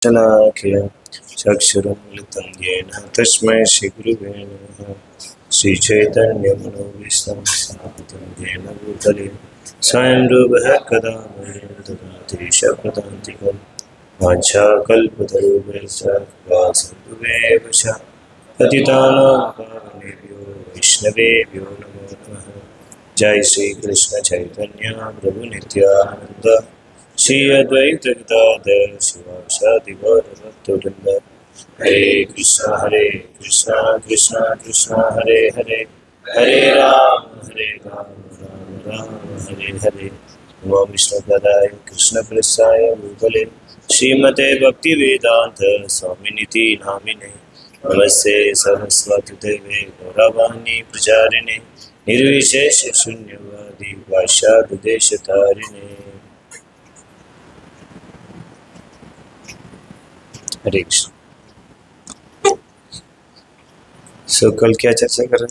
शलाखया चक्षुरुन्मिलितं येन तस्मै श्रीगुरुवे नमः। श्रीचैतन्यमनोभीष्टं स्थापितं येन भूतले स्वयं रूपः कदा मह्यं ददाति शपथान्तिकं वाञ्छाकल्पतरुभ्यश्च कृपासिन्धुभ्येव च पतितानां पावनेभ्यो वैष्णवेभ्यो नमो नमः। जय श्री कृष्ण चैतन्य प्रभु नित्यानंद श्री अद्वैत गदाधर शिवासादि गौरभक्तवृंद। हरे कृष्णा कृष्णा कृष्णा हरे हरे, हरे राम राम राम हरे हरे। नमो विष्णुपदाय कृष्णप्रेष्ठाय भूतले श्रीमते भक्तिवेदांत स्वामिनिति नामिने। नमस्ते सरस्वती देवे गौरवाणी प्रचारिणे निर्विशेष शून्यवादी भाषादेशतारिणे। हरे कृष्ण। सो कल क्या चर्चा कर रहे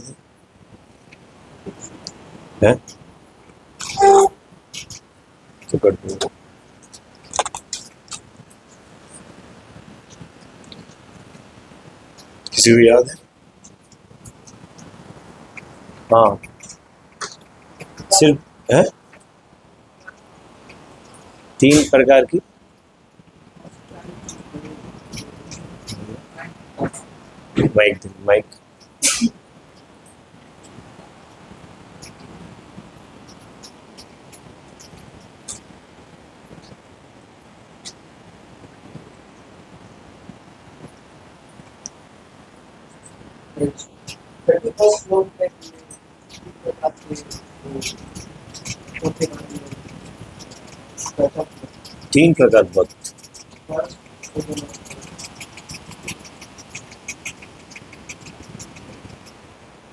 थे? तो कर दो। किसी को याद है? हाँ, सिर्फ है 3 प्रकार की माइक 3 प्रकार भक्त।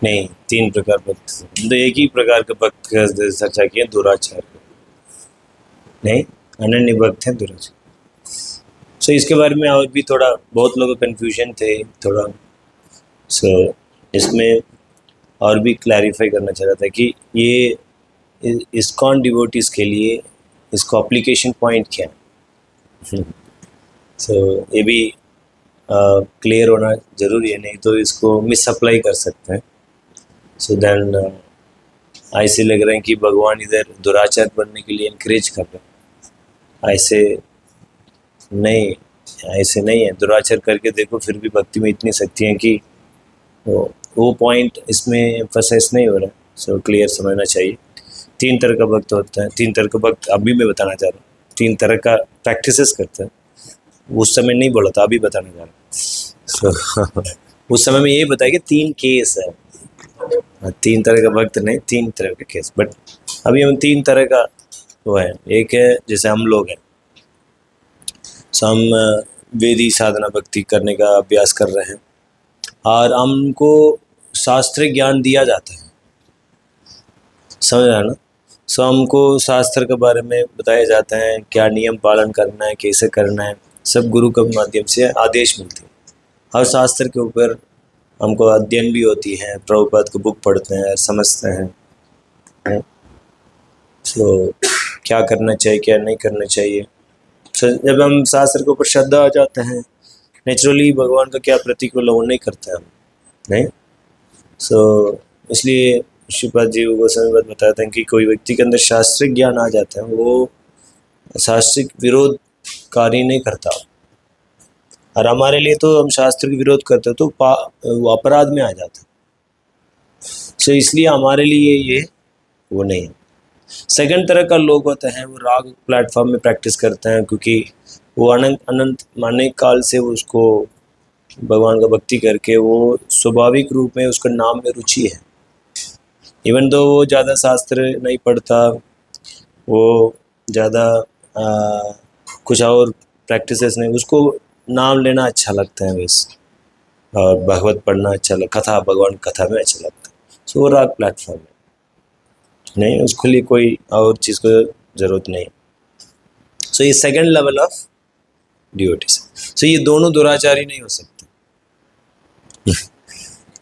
नहीं, 3 प्रकार भक्त तो एक ही प्रकार के भक्त का चर्चा किया, दुराचार नहीं, अनन्य भक्त है दुराचार। सो इसके बारे में और भी थोड़ा बहुत लोगों को कन्फ्यूजन थे थोड़ा। सो इसमें और भी क्लैरिफाई करना चाह रहा था कि ये इस्कॉन डिवोटीज के लिए इसको एप्लीकेशन पॉइंट क्या है। सो ये भी क्लियर होना ज़रूरी है, नहीं तो इसको मिस अप्लाई कर सकते हैं। सो देन ऐसे लग रहे हैं कि भगवान इधर दुराचार बनने के लिए इनक्रेज कर रहे हैं। ऐसे नहीं है। दुराचार करके देखो फिर भी भक्ति में इतनी शक्ति है कि वो पॉइंट इसमें एम्फसाइज नहीं हो रहा है। सो क्लियर समझना चाहिए। 3 तरह का भक्त होता है। 3 तरह का भक्त अभी मैं बताना चाह रहा हूँ। 3 तरह का प्रैक्टिसेस करते हैं। उस समय नहीं बोला था, अभी बताने जा रहा हूँ। उस समय में ये बताया कि 3 केस है। 3 तरह का भक्त नहीं, 3 तरह के केस। बट अभी हम 3 तरह का वो है। एक है जैसे हम लोग हैं, सो हम वेदी साधना भक्ति करने का अभ्यास कर रहे हैं और हमको शास्त्र ज्ञान दिया जाता है, समझ रहे ना। सो हमको शास्त्र के बारे में बताया जाता है, क्या नियम पालन करना है, कैसे करना है, सब गुरु के माध्यम से आदेश मिलते हैं। हर शास्त्र के ऊपर हमको अध्ययन भी होती है, प्रभुपाद की बुक पढ़ते हैं, समझते हैं। सो क्या करना चाहिए, क्या नहीं करना चाहिए। सो जब हम शास्त्र के ऊपर श्रद्धा आ जाते हैं, नेचुरली भगवान का क्या प्रतिकूल वो नहीं करते हम, नहीं। सो इसलिए श्रीपाद जी गोस्वामी बात बताते हैं कि कोई व्यक्ति के अंदर शास्त्रिक ज्ञान आ जाता है, वो शास्त्रिक विरोध कार्य नहीं करता। और हमारे लिए तो हम शास्त्र के विरोध करते तो वो अपराध में आ जाता। सो इसलिए हमारे लिए ये वो नहीं है। सेकंड तरह का लोग होते हैं, वो राग प्लेटफॉर्म में प्रैक्टिस करते हैं, क्योंकि वो अनंत माने काल से उसको भगवान का भक्ति करके वो स्वाभाविक रूप में उसका नाम में रुचि है। इवन दो वो ज़्यादा शास्त्र नहीं पढ़ता, वो ज़्यादा कुछ और प्रैक्टिसेस नहीं, उसको नाम लेना अच्छा लगता है वैसे, और भगवत पढ़ना अच्छा लगता, कथा भगवान कथा में अच्छा लगता है। सो वो राग प्लेटफॉर्म है, नहीं उसके लिए कोई और चीज़ को ज़रूरत नहीं। सो ये सेकंड लेवल ऑफ डिवोटीज। सो ये दोनों दुराचारी नहीं हो सकते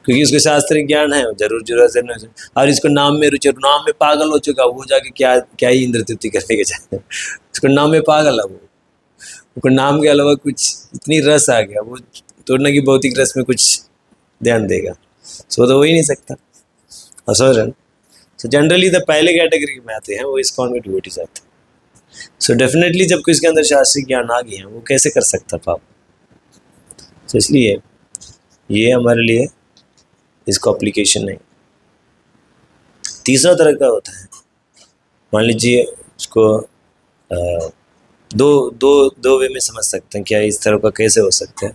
क्योंकि उसको शास्त्रीय ज्ञान है, जरूर नहीं, और इसको नाम में रुचि, नाम में पागल हो चुका, वो जाके क्या क्या ही इंद्र तृप्ति करने के चाहते हैं। उसको नाम में पागल है वो, उनको नाम के अलावा कुछ इतनी रस आ गया, वो थोड़ा ना कि भौतिक रस में कुछ ध्यान देगा, सो तो हो ही नहीं सकता। और समझ रहे, सो जनरली द पहले कैटेगरी में आते हैं वो इस्कॉन के डिवोटीज आते हैं। सो डेफिनेटली जब किसके अंदर शास्त्रीय ज्ञान आ गया वो कैसे कर सकता पाप। तो इसलिए ये हमारे लिए इसको अप्लीकेशन नहीं। तीसरा तरह का होता है, मान लीजिए उसको दो दो दो वे में समझ सकते हैं क्या इस तरह का कैसे हो सकता है।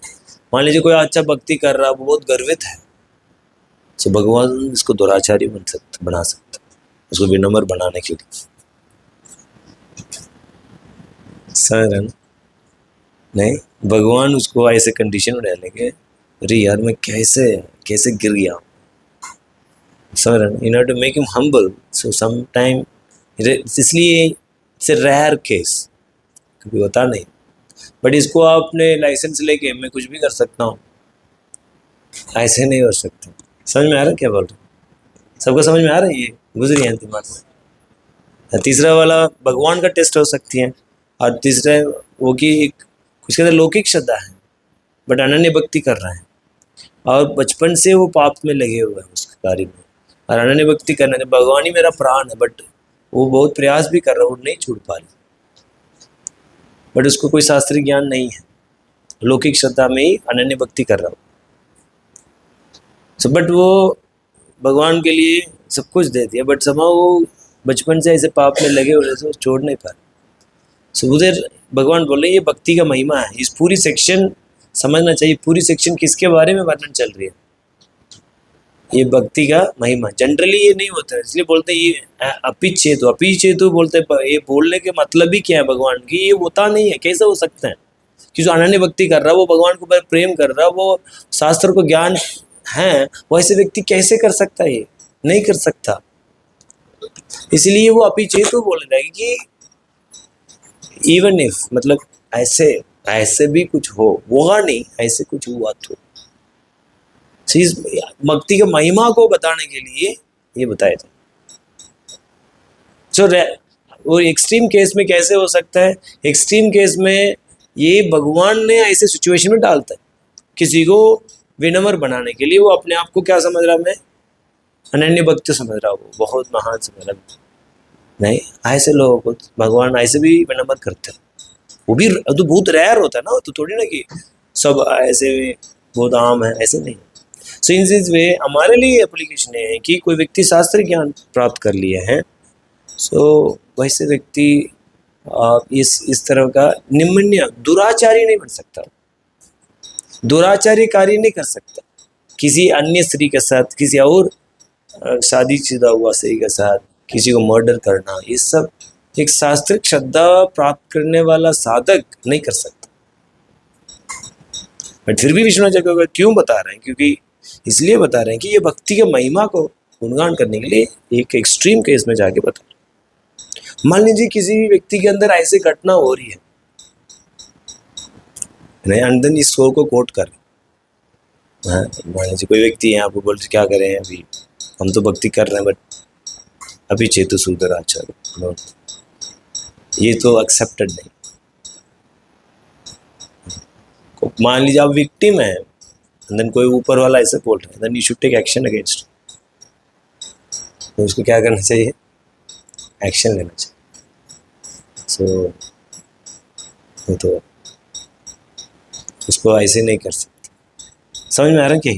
मान लीजिए कोई अच्छा भक्ति कर रहा है, वो बहुत गर्वित है, तो भगवान इसको दुराचारी बना सकता, उसको विनम्र बनाने के लिए। समझ नहीं, भगवान उसको ऐसे कंडीशन में डालेंगे, अरे यार मैं कैसे कैसे गिर गया। समझ रहे, in order to make him humble. So some time, इसलिए इट्स ए रेयर केस, कभी होता नहीं, बट इसको आपने लाइसेंस लेके मैं कुछ भी कर सकता हूँ, ऐसे नहीं हो सकता। समझ में आ रहा है क्या बोल रहा हूँ? सबको समझ में आ रहा है, ये गुजरी है दिमाग में। तीसरा वाला भगवान का टेस्ट हो सकती है, और तीसरा वो कि एक कुछ कहते लौकिक श्रद्धा है बट अनन्य भक्ति कर रहे हैं, और बचपन से वो पाप में लगे हुए हैं उसके कार्य में, और अनन्य भक्ति करना, भगवान ही मेरा प्राण है, बट वो बहुत प्रयास भी कर रहा है, वो नहीं छूट पा रही, बट उसको कोई शास्त्रीय ज्ञान नहीं है, लौकिक श्रद्धा में ही अनन्य भक्ति कर रहा हूँ। सो बट वो भगवान के लिए सब कुछ दे दिया, बट समा वो बचपन से ऐसे पाप में लगे हुए थे, छोड़ नहीं पा रहे। सो उधर भगवान बोले ये भक्ति का महिमा है। इस पूरी सेक्शन समझना चाहिए, पूरी सेक्शन किसके बारे में वर्णन चल रही है, ये भक्ति का महिमा। जनरली ये नहीं होता है, इसलिए बोलते हैं ये अपिचेतु बोलते हैं। ये बोलने के मतलब ही क्या है भगवान की, ये होता नहीं है, कैसे हो सकता है कि जो अनन्य भक्ति कर रहा है, वो भगवान को प्रेम कर रहा है, वो शास्त्र को ज्ञान है, वैसे व्यक्ति कैसे कर सकता है, ये नहीं कर सकता। इसलिए वो अपिचेतु बोल रहा है कि इवन इफ, मतलब ऐसे भी कुछ होगा नहीं, ऐसे कुछ हुआ तो चीज भक्ति के महिमा को बताने के लिए ये बताया जाए। जो वो एक्सट्रीम केस में कैसे हो सकता है, एक्सट्रीम केस में ये भगवान ने ऐसे सिचुएशन में डालता है किसी को विनम्र बनाने के लिए। वो अपने आप को क्या समझ रहा, मैं अनन्य भक्त समझ रहा, वो बहुत महान समझ रहा, नहीं, ऐसे लोगों को भगवान ऐसे भी विनम्र करते हैं। वो भी तो बहुत रेयर होता है ना, तो थोड़ी ना कि सब ऐसे बहुत आम है, ऐसे नहीं। सो इन दिस वे हमारे लिए एप्लीकेशन है कि कोई व्यक्ति शास्त्र ज्ञान प्राप्त कर लिए हैं, सो वैसे व्यक्ति इस तरह का निम्न दुराचारी नहीं बन सकता, दुराचारी कार्य नहीं कर सकता किसी अन्य स्त्री के साथ, किसी और शादीशुदा हुआ स्त्री के साथ किसी को मर्डर करना, ये सब एक शास्त्रिक श्रद्धा प्राप्त करने वाला साधक नहीं कर सकता। बट फिर भी विष्णुआचार्य क्यों बता रहे हैं, क्योंकि इसलिए बता रहे हैं कि ये भक्ति के महिमा को गुणगान करने के लिए एक एक्सट्रीम केस में जाके बता रहे हैं। मान लीजिए किसी भी व्यक्ति के अंदर ऐसी घटना हो रही है, एंड देन इस शो को कोट कर, मान लीजिए कोई व्यक्ति है, आपको बोलते क्या करें, अभी हम तो भक्ति कर रहे हैं बट अभी चेतु सुंदर आचार्य, ये तो एक्सेप्टेड नहीं। मान लीजिए आप विक्टिम है, देन कोई ऊपर वाला ऐसे बोल रहा है, then you should take action against. तो उसको क्या करना चाहिए, एक्शन लेना चाहिए। सो तो उसको ऐसे नहीं कर सकते। समझ में आ रहा है क्या?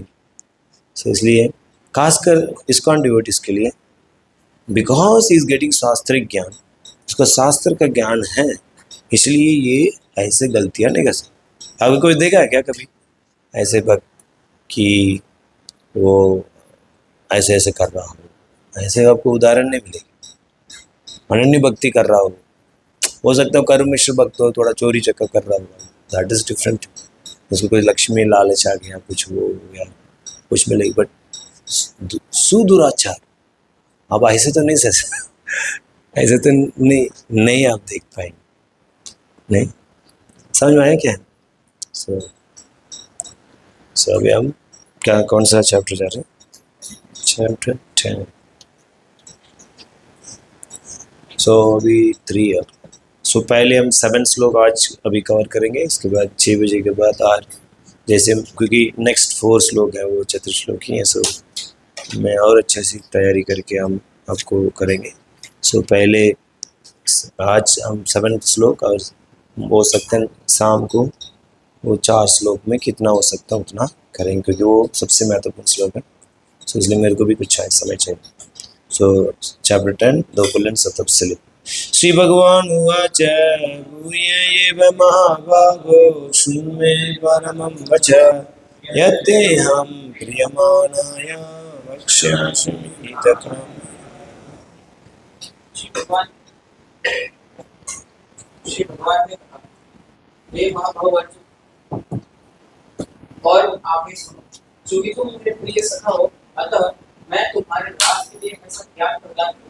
सो इसलिए खासकर इस्कॉन डिवोटीज के लिए, बिकॉज इज गेटिंग शास्त्रिक ज्ञान, उसका शास्त्र का ज्ञान है, इसलिए ये ऐसे गलतियां नहीं कर सकते। अभी कोई देखा है क्या कभी ऐसे भक्त कि वो ऐसे ऐसे कर रहा हो, ऐसे आपको उदाहरण नहीं मिलेगी। अनन्य भक्ति कर रहा हो सकता है कर्म मिश्र भक्त हो, थोड़ा चोरी चक्कर कर रहा हो, दैट इज डिफरेंट। उसको कोई लक्ष्मी लालच आ गया, कुछ वो हो गया, कुछ मिलेगी, बट सुदुराचार अब ऐसे तो नहीं सह ऐसे तो नहीं आप देख पाएंगे, नहीं। समझ में आया क्या? सो अभी हम क्या कौन सा चैप्टर जा रहे हैं? चैप्टर 10। सो अभी 3 है। सो पहले हम 7 श्लोक आज अभी कवर करेंगे, इसके बाद 6 बजे के बाद और जैसे क्योंकि नेक्स्ट 4 श्लोक है वो चतुर्श्लोक ही है, सो मैं और अच्छे से तैयारी करके हम आपको करेंगे। सो पहले आज हम 7 श्लोक और हो सकते हैं शाम को वो 4 श्लोक में कितना हो सकता है उतना करेंगे, क्योंकि वो सबसे महत्वपूर्ण श्लोक है। सो इसलिए मेरे को भी कुछ समय चाहिए। So chapter 10 Draupadi Saptashati. श्री भगवान उवाच भूयैव महाभागो शृणु मे परमं वच यत्तेऽहं प्रीयमाणाय वक्ष्यामि तथा। श्री भगवान ने कहा, हे महाभाव अर्जुन, और आगे सुनो, चूंकि तुम मेरे प्रिय सखा हो, अतः मैं तुम्हारे राज के लिए ऐसा ज्ञान प्रदान करूंगा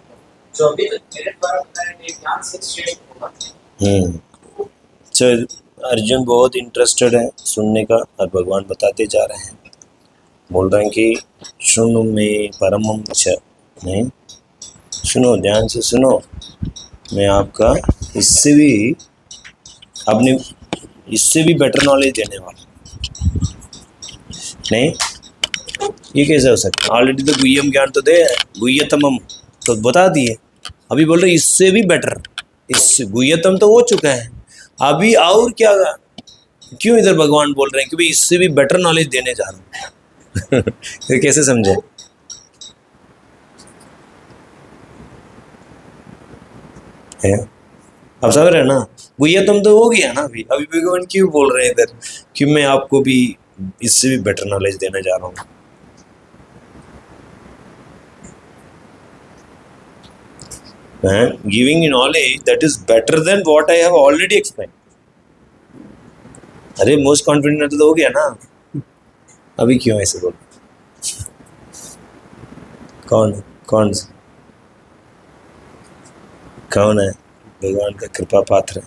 जो अभी तक मेरे द्वारा बताए गए ज्ञान से श्रेष्ठ होगा। तो अर्जुन बहुत इंटरेस्टेड है सुनने का और भगवान बताते जा रहे हैं। बोल रहे हैं कि सुनो में परमम वच, नहीं सुनो, ध्यान से सुनो, मैं आपका इससे भी बेटर नॉलेज देने वाला। नहीं, ये कैसे हो सकता है? ऑलरेडी तो गुह्यम ज्ञान तो दे, गुह्यतमम तो बता दिए, अभी बोल रहे इससे भी बेटर। इससे गुह्यतम तो हो चुका है, अभी और क्या? क्यों इधर भगवान बोल रहे हैं कि भाई इससे भी बेटर नॉलेज देने जा रहा हूँ। फिर कैसे समझे? है अब समझ रहे हैं ना? गुह्यतम तो हो गया ना, अभी भगवान क्यों बोल रहे हैं इधर कि मैं आपको भी इससे भी बेटर नॉलेज देने जा रहा हूँ। Giving knowledge that is better than what I have already explain. अरे मोस्ट कॉन्फिडेंट तो हो गया ना, अभी क्यों ऐसे बोल? कौन है भगवान का कृपा पात्र?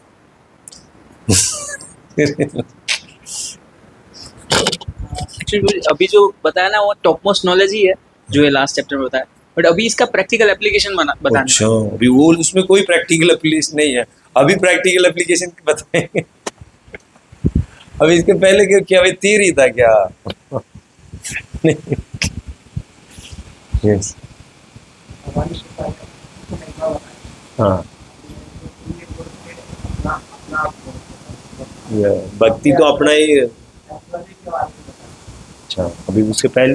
अभी जो बताया ना वो टॉप मोस्ट नॉलेज ही है जो ये लास्ट चैप्टर में बताया, बट अभी इसका प्रैक्टिकल एप्लीकेशन बताना। अच्छा, अभी वो उसमें कोई प्रैक्टिकल एप्लीकेशन नहीं है, अभी प्रैक्टिकल एप्लीकेशन बताएंगे। अभी इसके पहले क्या भाई तीर ही था क्या? यस, हाँ, भक्ति तो अपना ही। अच्छा, अभी उसके पहले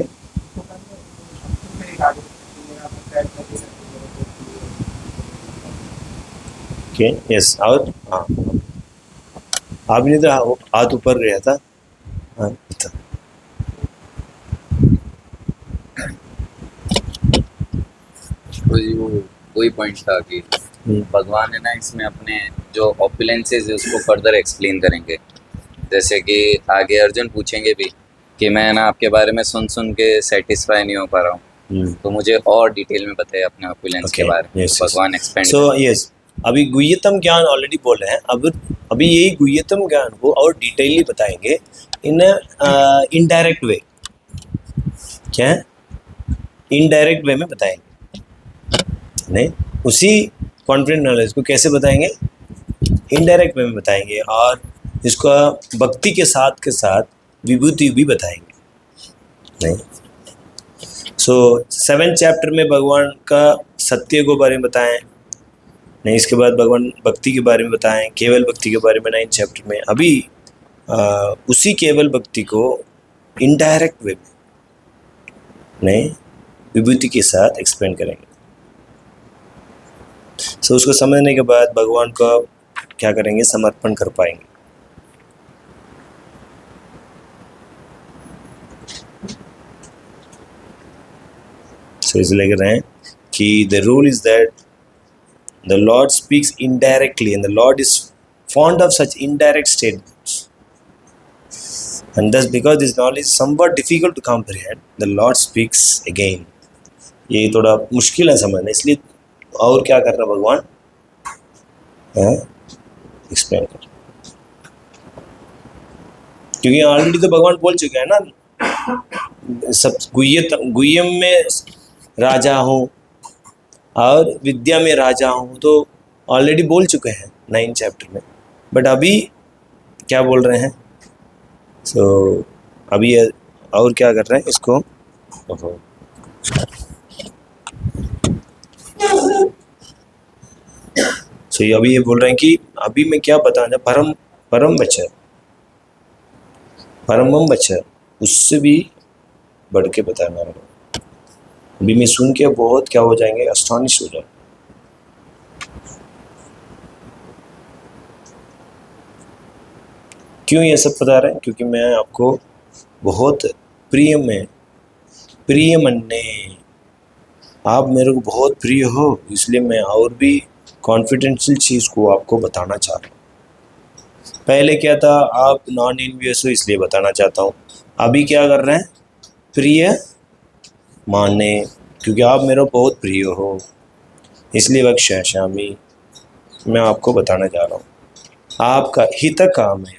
ओके, यस, और हाँ, आपने तो हाथ ऊपर गया था। हाँ, था। तो जी वो वही पॉइंट था कि भगवान है ना इसमें अपने जो ऑपुलेंसेस है उसको फर्दर एक्सप्लेन करेंगे। जैसे कि आगे अर्जुन पूछेंगे भी कि मैं ना आपके बारे में सुन के सेटिस्फाई नहीं हो पा रहा हूँ, तो मुझे और डिटेल में बताइए अपने ऑपुलेंस के बारे में। भगवान एक्सपेंड। सो यस, अभी गुह्यतम ज्ञान ऑलरेडी बोले हैं, अब अभी यही गुह्यतम ज्ञान को और डिटेलली बताएंगे इन इनडायरेक्ट वे। क्या इनडायरेक्ट वे में बताएंगे? नहीं, उसी कॉन्फिडेंट नॉलेज को कैसे बताएंगे? इनडायरेक्ट वे में बताएंगे, और इसका भक्ति के साथ विभूति भी बताएंगे। नहीं, सो 7 चैप्टर में भगवान का सत्य को बारे में बताएं, नहीं इसके बाद भगवान भक्ति के बारे में बताएं, केवल भक्ति के बारे में 9 चैप्टर में। अभी उसी केवल भक्ति को इनडायरेक्ट वे में नहीं विभूति के साथ एक्सप्लेन करेंगे। सो उसको समझने के बाद भगवान को क्या करेंगे? समर्पण कर पाएंगे। सो इसलिए कह रहे हैं कि the rule is that the Lord speaks indirectly and the Lord is fond of such indirect statements, and thus because this knowledge is somewhat difficult to comprehend, the Lord speaks again. ये थोड़ा मुश्किल है समझना, इसलिए और क्या कर रहा भगवान एक्सप्लेन कर, क्योंकि ऑलरेडी तो भगवान बोल चुके हैं ना, सब गुह्यम में राजा हूँ और विद्या में राजा हूँ, तो ऑलरेडी बोल चुके हैं 9 चैप्टर में, बट अभी क्या बोल रहे हैं? सो अभी और क्या कर रहे हैं इसको? सो अभी ये बोल रहे हैं कि अभी मैं क्या बताना, परम वचन, परमम वचन, उससे भी बढ़ के बताना है। अभी मैं सुन के बहुत क्या हो जाएंगे, अस्टॉनिश हो जाए। क्यों ये सब बता रहे हैं? क्योंकि मैं आपको बहुत प्रिय मन्ने, आप मेरे को बहुत प्रिय हो, इसलिए मैं और भी कॉन्फिडेंशियल चीज़ को आपको बताना चाह रहा हूँ। पहले क्या था, आप नॉन इनवियस हो इसलिए बताना चाहता हूँ। अभी क्या कर रहे हैं? प्रिय माने, क्योंकि आप मेरा बहुत प्रिय हो, इसलिए वक्षामी मैं आपको बताना चाह रहा हूँ। आपका हित काम है,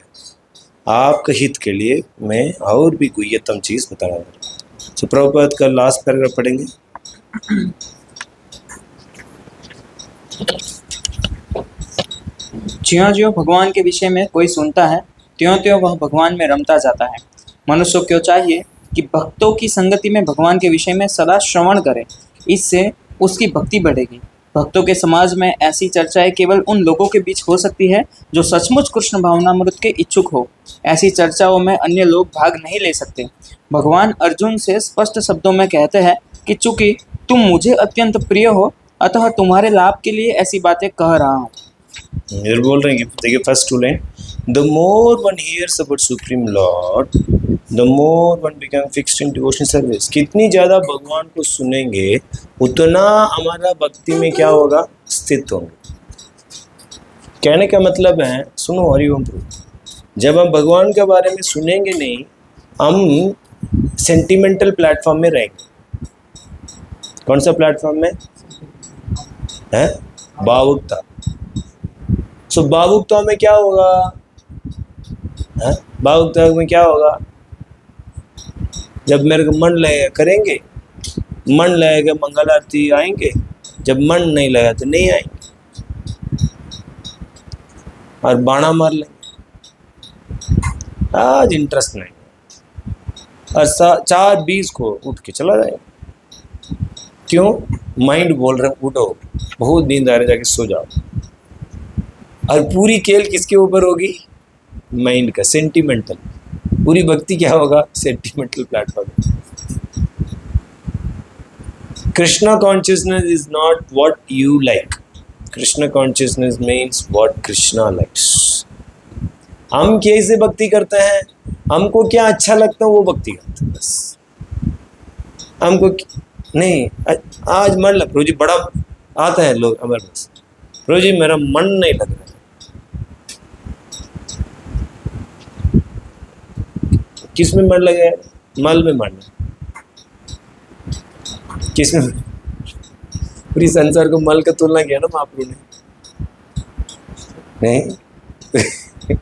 आपका हित के लिए मैं और भी गुह्यतम चीज़ बताना चाह रहा हूँ। तो प्रभुपाद का लास्ट पैराग्राफ पढ़ेंगे। ज्यों-ज्यों भगवान के विषय में कोई सुनता है, त्यों-त्यों वह भगवान में रमता जाता है। मनुष्य को चाहिए कि भक्तों की संगति में भगवान के विषय में सदा श्रवण करे, इससे उसकी भक्ति बढ़ेगी। भक्तों के समाज में ऐसी चर्चाएं केवल उन लोगों के बीच हो सकती है जो सचमुच कृष्ण भावनामृत के इच्छुक हो। ऐसी चर्चाओं में अन्य लोग भाग नहीं ले सकते। भगवान अर्जुन से स्पष्ट शब्दों में कहते हैं कि चूंकि तुम मुझे अत्यंत प्रिय हो, अतः तुम्हारे लाभ के लिए ऐसी बातें कह रहा हूँ। इधर बोल रहे हैं कि देखिए first 2 line, the more one hears about supreme lord the more one become fixed in devotional service. कितनी ज़्यादा भगवान को सुनेंगे उतना हमारा भक्ति में क्या होगा, स्थित होंगे। कहने का मतलब है, सुनो हरिओम प्रभु, जब हम भगवान के बारे में सुनेंगे नहीं, हम सेंटिमेंटल प्लेटफॉर्म में रहेंगे। कौन सा प्लेटफॉर्म में है? भावुकता। सो भावुकता में क्या होगा? भावुकता में क्या होगा? जब मेरे को मन लगेगा करेंगे, मन लगेगा मंगल आरती आएंगे, जब मन नहीं लगा तो नहीं आएंगे और बाणा मार लेंगे। आज इंटरेस्ट नहीं और 4:20 को उठ के चला जाएगा। क्यों? माइंड बोल रहा है उठो, बहुत नींद आ रही, जाके सो जाओ। और पूरी खेल किसके ऊपर होगी? माइंड का, सेंटिमेंटल। पूरी भक्ति क्या होगा? Sentimental platform. Krishna consciousness is not what you like, Krishna consciousness means what Krishna likes. हम कैसे भक्ति करते हैं, हमको क्या अच्छा लगता है वो भक्ति करते हैं बस। हमको नहीं, आज मन लग प्रभु जी, बड़ा आता है लोग हमारे पास, प्रभु जी मेरा मन नहीं लग रहा है। किस में मन लगे? मल में मन। किस में? पूरी संसार को मल का तुलना किया ना महाप्रभु ने, नहीं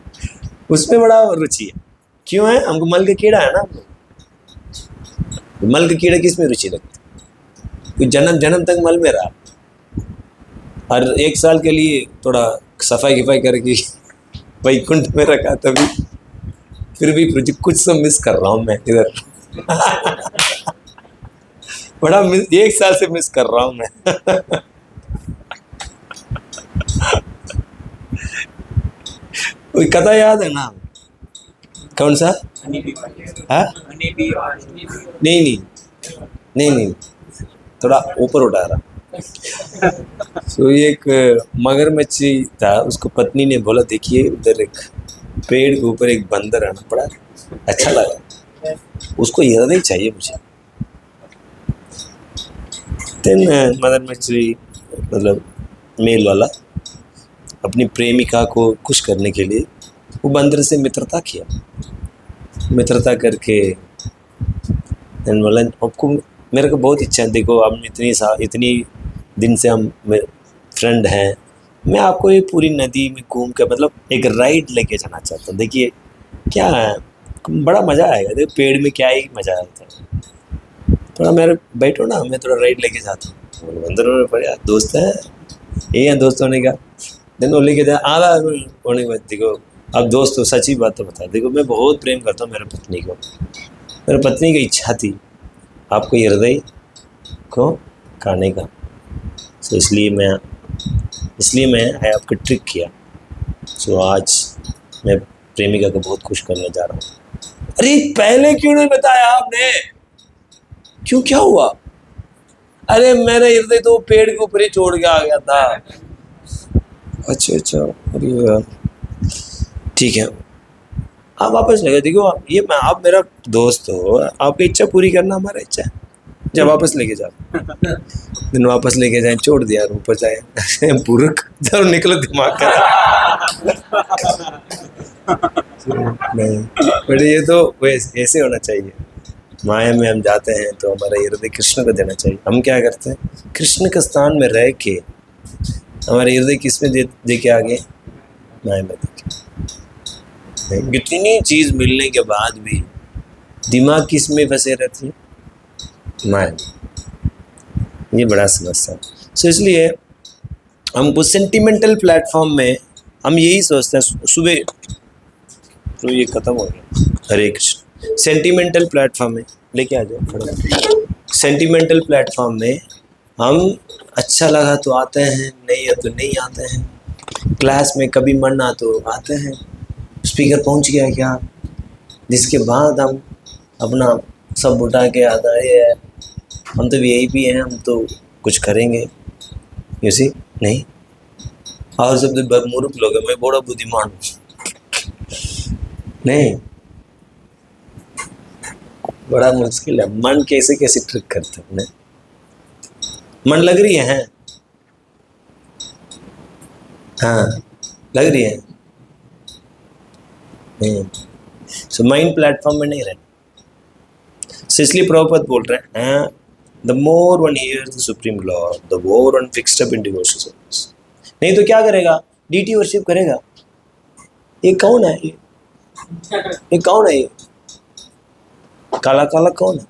उसमें बड़ा रुचि है। क्यों है? हमको मल का कीड़ा है ना। मल का कीड़ा किस में रुचि लगती? कोई जन्म जन्म तक मल में रहा और 1 साल के लिए थोड़ा सफाई गिफाई करके वैकुंठ में रखा, तभी फिर भी कुछ तो मिस कर रहा हूँ मैं इधर बड़ा 1 साल से मिस कर रहा हूँ मैं कोई कथा याद है ना? कौन सा? हाँ? नहीं, थोड़ा ऊपर उठा रहा। तो एक मगरमच्छी था, उसको पत्नी ने बोला देखिए उधर एक पेड़ के ऊपर एक बंदर है ना, बड़ा अच्छा लगा, उसको हृदय चाहिए मुझे। देन मगरमच्छी मतलब मेल वाला अपनी प्रेमिका को खुश करने के लिए वो बंदर से मित्रता किया। मित्रता करके बोला आपको मेरे को बहुत इच्छा है, देखो हम इतनी दिन से हम फ्रेंड हैं, मैं आपको ये पूरी नदी में घूम के मतलब एक राइड लेके जाना चाहता हूँ। देखिए क्या है, बड़ा मज़ा आएगा। देखो पेड़ में क्या ही मज़ा आता है, थोड़ा मेरे बैठो ना, मैं थोड़ा राइड लेके जाता हूँ। बंदर में बढ़िया दोस्त है, यही है दोस्त होने का। दिन वो लेके जाए आधा होने के बाद देखो, अब दोस्त तो सच्ची बात तो बता, देखो मैं बहुत प्रेम करता हूँ मेरे पत्नी को। मेरी पत्नी की इच्छा थी आपको हृदय को खाने का, तो इसलिए मैं आपको ट्रिक किया। सो आज मैं प्रेमिका को बहुत खुश करने जा रहा हूँ। अरे पहले क्यों नहीं बताया आपने? क्यों, क्या हुआ? अरे मेरा हृदय तो पेड़ के ऊपर ही छोड़ के आ गया था। अच्छा, अरे यार ठीक है, आप वापस ले गए। देखो ये मैं, आप मेरा दोस्त हो, आपकी इच्छा पूरी करना हमारा इच्छा है। जब वापस लेके जाओ, दिन वापस लेके जाए, छोड़ दिया ऊपर जाए बुरक जब निकलो दिमाग का नहीं, बट ये तो ऐसे होना चाहिए। माया में हम जाते हैं तो हमारा हृदय कृष्ण को देना चाहिए। हम क्या करते हैं, कृष्ण के स्थान में रह के हमारे हृदय किस में दे के आगे, माया में देखे। कितनी चीज मिलने के बाद भी दिमाग किस में फंसे रहती है, माया में। ये बड़ा समस्या है। सो इसलिए हमको सेंटिमेंटल प्लेटफॉर्म में हम यही सोचते हैं, सुबह तो ये खत्म हो गया। हरे कृष्ण। सेंटिमेंटल प्लेटफॉर्म में लेके आ जाओ। सेंटिमेंटल प्लेटफॉर्म में हम अच्छा लगा तो आते हैं, नहीं है तो नहीं आते हैं। क्लास में कभी मन ना तो आते हैं, स्पीकर पहुंच गया क्या, जिसके बाद हम अपना सब उठा के आता है, हम तो वीआईपी हैं, हम तो कुछ करेंगे, यूसी नहीं। और सब तो मूर्ख लोग हैं, मैं बड़ा बुद्धिमान हूँ नहीं, बड़ा मुश्किल है। मन कैसे ट्रिक करते हैं। मन लग रही है हाँ, लग रही है नहीं। सो माइंड प्लेटफॉर्म में नहीं रहना। सो इसलिए प्रभुपद बोल रहे हैं, the more one hears the supreme lord, the more one fixed up in devotional service. नहीं तो क्या करेगा, डीटी वर्शिप करेगा। ये कौन है, ये कौन है, ये काला काला कौन है?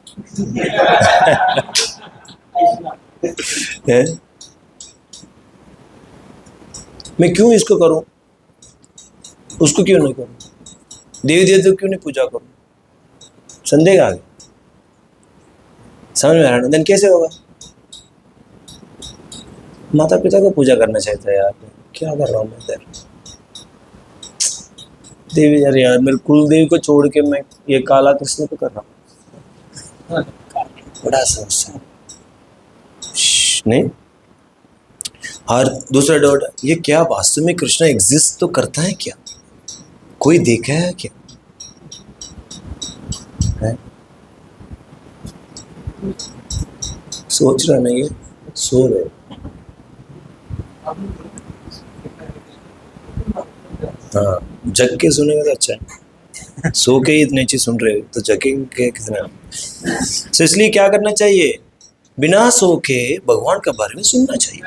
मैं क्यों इसको करूं, उसको क्यों नहीं करूं, देवी देवता क्यों नहीं पूजा करूं? संदेह आ गया, समझ में आ रहा। देन कैसे होगा? माता पिता को पूजा करना चाहिए था यार, क्या कर रहा हूँ मैं इधर। देवी यार मेरे कुलदेवी को छोड़ के मैं ये काला कृष्ण को कर रहा हूँ, बड़ा समस्या नहीं। और दूसरा डाउट, ये क्या वास्तव में कृष्ण एग्जिस्ट तो करता है क्या, कोई देखा है क्या है? सोच रहा नहीं है, सो रहे। हाँ, जग के सुनेगा तो अच्छा है, सो के ही इतनी चीज सुन रहे हो तो जगेंगे कितना। तो इसलिए क्या करना चाहिए, बिना सो के भगवान के बारे में सुनना चाहिए।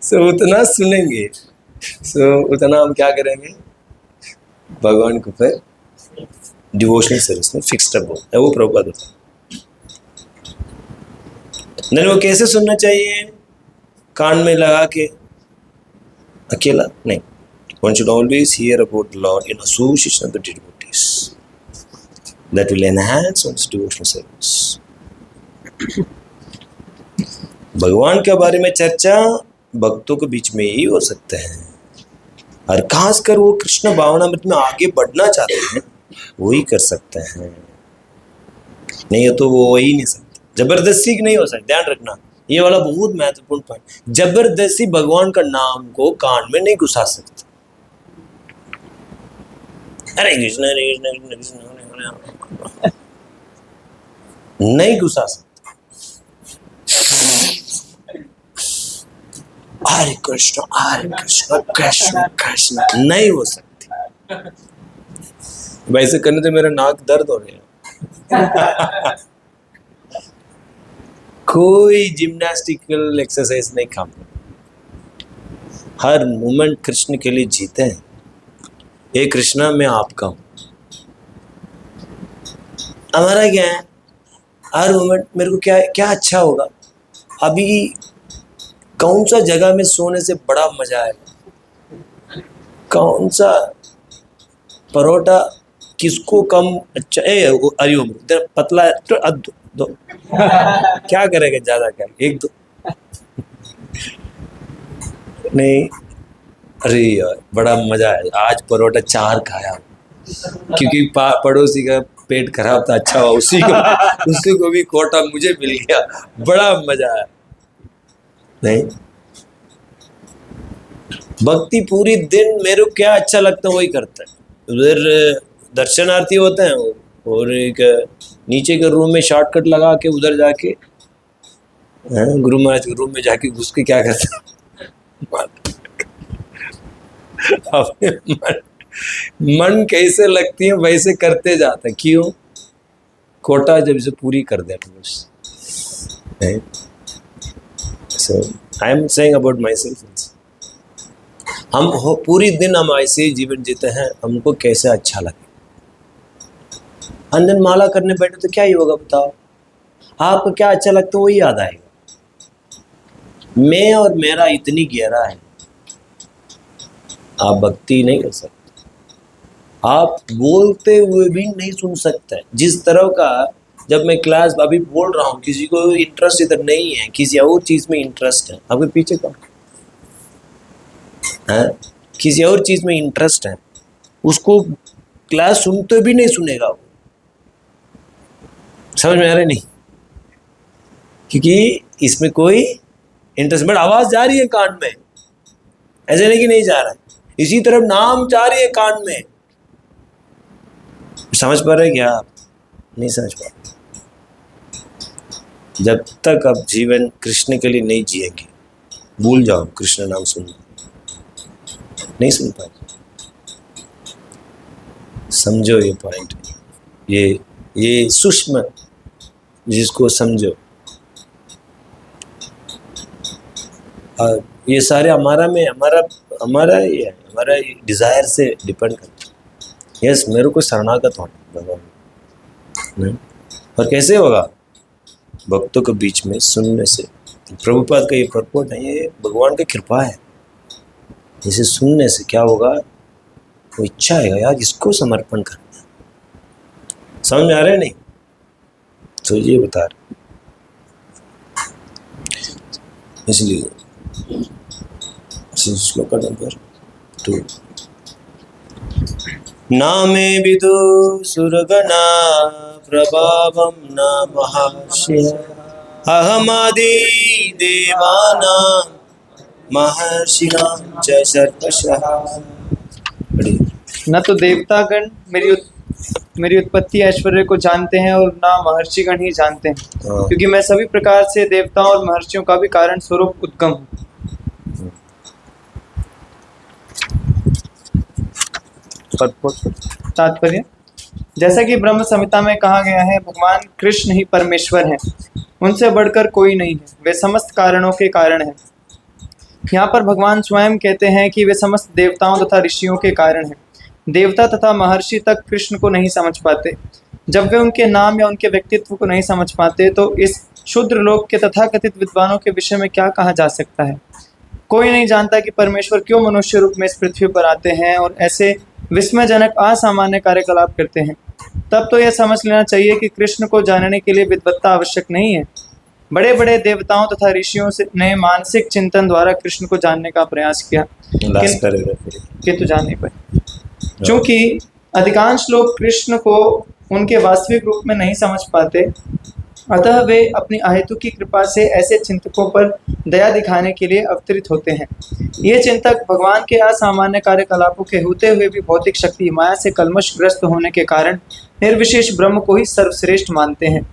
सो उतना सुनेंगे, सो उतना हम क्या करेंगे, भगवान को फिर डिवोशनल सर्विस में फिक्स्ड अप होता है। वो प्रभुपाद होता है। नहीं, वो कैसे सुनना चाहिए, कान में लगा के अकेला नहीं। One should always hear about the Lord in association of the devotees. That will enhance one's devotional service. भगवान के बारे में चर्चा भक्तों के बीच में ही हो सकते हैं, और खासकर वो कृष्ण भावनामृत में आगे बढ़ना चाहते हैं वही कर सकते हैं, नहीं तो वो वही नहीं सकते। जबरदस्ती नहीं हो सकती, ध्यान रखना ये वाला बहुत महत्वपूर्ण पॉइंट। जबरदस्ती भगवान का नाम को कान में नहीं घुसा सकते। अरे कृष्ण नहीं घुसा सकते। हरे कृष्ण कृष्ण कृष्ण नहीं हो सकती। वैसे करने से मेरा नाक दर्द हो रहा है। कोई जिम्नास्टिकल एक्सरसाइज नहीं काम, हर मोमेंट कृष्ण के लिए जीते हैं। ये कृष्णा मैं आपका हूं, हमारा क्या है, हर मोमेंट मेरे को क्या क्या अच्छा होगा, अभी कौन सा जगह में सोने से बड़ा मजा आएगा, कौन सा परोठा किसको कम अच्छा अरियो तेरा पतला है तो दो क्या करेगा, ज्यादा क्या, एक दो नहीं। अरे यार बड़ा मजा आया, आज परोठा 4 खाया क्योंकि पड़ोसी का पेट खराब था, अच्छा हुआ उसी को भी कोटा मुझे मिल गया, बड़ा मजा आया। नहीं भक्ति पूरी दिन मेरे को क्या अच्छा लगता है वही करता है। उधर दर्शनार्थी होते हैं और एक नीचे के रूम में शॉर्टकट लगा के उधर जाके गुरु महाराज के रूम में जाके घुस के क्या करते मन कैसे लगती है वैसे करते जाते हैं, क्यों, कोटा जब से पूरी कर देना बस। So I am saying about myself, हम पूरी दिन हम ऐसे ही जीवन जीते हैं, हमको कैसे अच्छा लगे। अंदर माला करने बैठे तो क्या ही होगा बताओ, आपको क्या अच्छा लगता है वही याद आएगा। मैं और मेरा इतनी गहरा है, आप भक्ति नहीं कर सकते, आप बोलते हुए भी नहीं सुन सकते। जिस तरह का जब मैं क्लास अभी बोल रहा हूँ, किसी को इंटरेस्ट इधर नहीं है, किसी और चीज़ में इंटरेस्ट है, आपके पीछे कौन है, किसी और चीज़ में इंटरेस्ट है, उसको क्लास सुनते भी नहीं सुनेगा वो, समझ में आ रहा नहीं, क्योंकि इसमें कोई इंटरेस्ट, बट आवाज़ जा रही है कान में, ऐसे नहीं कि नहीं जा रहा है, इसी तरफ नाम जा रही है कान में। समझ पा रहे क्या आप, नहीं समझ पा रहे। जब तक आप जीवन कृष्ण के लिए नहीं जिएंगे, भूल जाओ कृष्ण नाम सुनना, नहीं सुन पाए। समझो ये पॉइंट, ये सूक्ष्म जिसको समझो। और ये सारे हमारा डिजायर से डिपेंड करता है। यस, मेरे को शरणागत होना भगवान, और कैसे होगा, भक्तों के बीच में सुनने से। प्रभुपाद का ये पर्पट है, ये भगवान की कृपा है। इसे सुनने से क्या होगा, वो इच्छा है यार इसको समर्पण करना। समझ में आ रहा है नहीं, तो ये बता रहे, इसलिए श्लोक नंबर 2। नामे विदु सुरगणा प्रभावं न महर्षि अहमादि देवानां महर्षिणां च सर्वशः। न तो देवतागण मेरी उत्पत्ति ऐश्वर्य को जानते हैं और ना महर्षिगण ही जानते हैं, क्योंकि मैं सभी प्रकार से देवताओं और महर्षियों का भी कारण स्वरूप उद्गम हूँ। तात्पर्य, जैसा कि ब्रह्म संहिता में कहा गया है, भगवान कृष्ण ही परमेश्वर हैं, उनसे बढ़कर कोई नहीं है, वे समस्त कारणों के कारण हैं। यहाँ पर भगवान स्वयं कहते हैं कि वे समस्त देवताओं तथा ऋषियों के कारण हैं। देवता तथा महर्षि तक कृष्ण को नहीं समझ पाते। जब वे उनके नाम या उनके व्यक्तित्व को नहीं समझ पाते, तो इस शूद्र लोक के तथाकथित विद्वानों के विषय में क्या कहा जा सकता है। कोई नहीं जानता कि परमेश्वर क्यों मनुष्य रूप में इस पृथ्वी पर आते हैं और ऐसे विस्मयजनक असामान्य कार्यकलाप करते हैं। तब तो यह समझ लेना चाहिए कि कृष्ण को जानने के लिए विद्वत्ता आवश्यक नहीं है। बड़े बड़े देवताओं तथा ऋषियों ने मानसिक चिंतन द्वारा कृष्ण को जानने का प्रयास किया, किंतु जान नहीं पाए। क्योंकि अधिकांश लोग कृष्ण को उनके वास्तविक रूप में नहीं समझ पाते, अतः वे अपनी अहेतु की कृपा से ऐसे चिंतकों पर दया दिखाने के लिए अवतरित होते हैं। ये चिंतक भगवान के असामान्य कार्यकलापों के होते हुए भी भौतिक शक्ति माया से कलमशग्रस्त होने के कारण निर्विशेष ब्रह्म को ही सर्वश्रेष्ठ मानते हैं।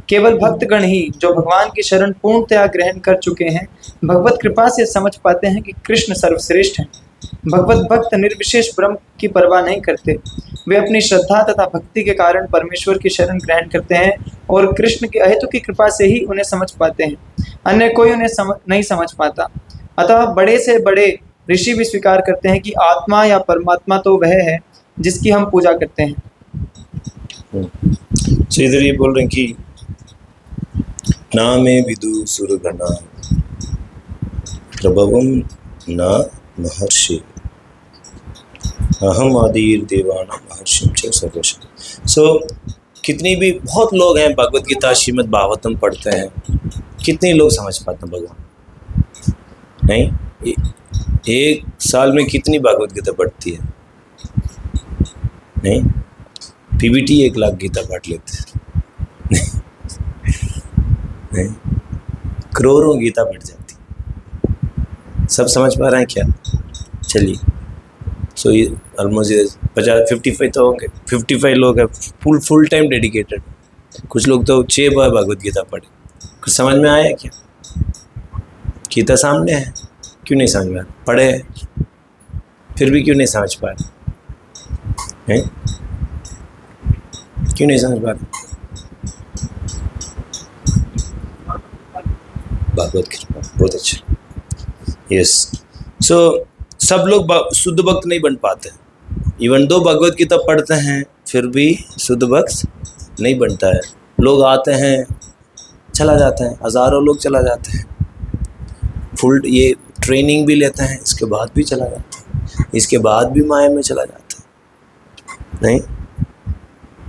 केवल भक्तगण ही जो भगवान की शरण पूर्णतया ग्रहण कर चुके हैं, भगवत कृपा से समझ पाते हैं कि कृष्ण सर्वश्रेष्ठ हैं। भगवत भक्त निर्विशेष ब्रह्म की परवाह नहीं करते, वे अपनी श्रद्धा तथा भक्ति के कारण परमेश्वर की शरण ग्रहण करते हैं और कृष्ण की अहेतु की कृपा से ही उन्हें समझ पाते हैं, अन्य कोई उन्हें नहीं समझ पाता। अतः बड़े से बड़े ऋषि भी स्वीकार करते हैं कि आत्मा या परमात्मा तो वह है जिसकी हम पूजा करते हैं। इधर ये बोल रहे हैं कि नामे विदु सुरगणा प्रभवम न महर्षि अहम आदिर देवाना महर्षिम च सर्वशः। सो कितनी भी बहुत लोग हैं भगवत गीता श्रीमद् भागवतम पढ़ते हैं, कितने लोग समझ पाते हैं भगवान? नहीं, एक साल में कितनी भागवत गीता पढ़ती है? नहीं, पीबीटी 1 लाख गीता पढ़ लेते हैं। नहीं, करोड़ों गीता पढ़ जाती। सब समझ पा रहे हैं क्या? चलिए, सो ये ऑलमोस्ट 55 तो होंगे, 55 लोग हैं फुल टाइम डेडिकेटेड। कुछ लोग तो 6 बार भगवत गीता पढ़े। कुछ समझ में आया क्या? गीता सामने है, क्यों नहीं समझ में आ रहा? पढ़े फिर भी क्यों नहीं समझ पा रहे हैं? क्यों नहीं समझ पा रहे? भागवत कृपा बहुत अच्छा। यस, सो सब लोग शुद्ध भक्त नहीं बन पाते। इवन दो भगवत गीता पढ़ते हैं फिर भी शुद्ध भक्त नहीं बनता है। लोग आते हैं चला जाते हैं, हज़ारों लोग चला जाते हैं, फुल ये ट्रेनिंग भी लेते हैं, इसके बाद भी चला जाता है, इसके बाद भी माया में चला जाता है। नहीं,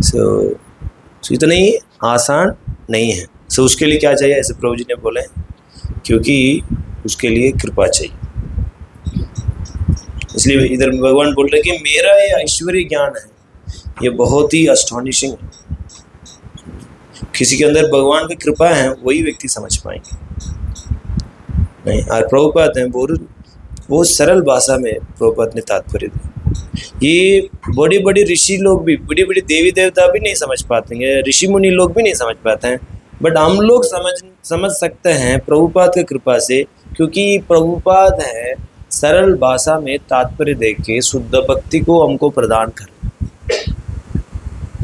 सो इतना ही आसान नहीं है। सो उसके लिए क्या चाहिए? ऐसे प्रभु जी ने बोले, क्योंकि उसके लिए कृपा चाहिए। इसलिए इधर भगवान बोल रहे कि मेरा ये ऐश्वर्य ज्ञान है, ये बहुत ही अस्टॉनिशिंग है। किसी के अंदर भगवान की कृपा है वही व्यक्ति समझ पाएंगे। नहीं, और प्रभुपाद हैं वो सरल भाषा में प्रभुपाद ने तात्पर्य दिया। ये बड़ी बड़ी ऋषि लोग भी, बड़ी बड़ी देवी देवता भी नहीं समझ पाते हैं, ऋषि मुनि लोग भी नहीं समझ पाते हैं, बट हम लोग समझ सकते हैं प्रभुपाद की कृपा से, क्योंकि प्रभुपाद है सरल भाषा में तात्पर्य देके शुद्ध भक्ति को हमको प्रदान कर।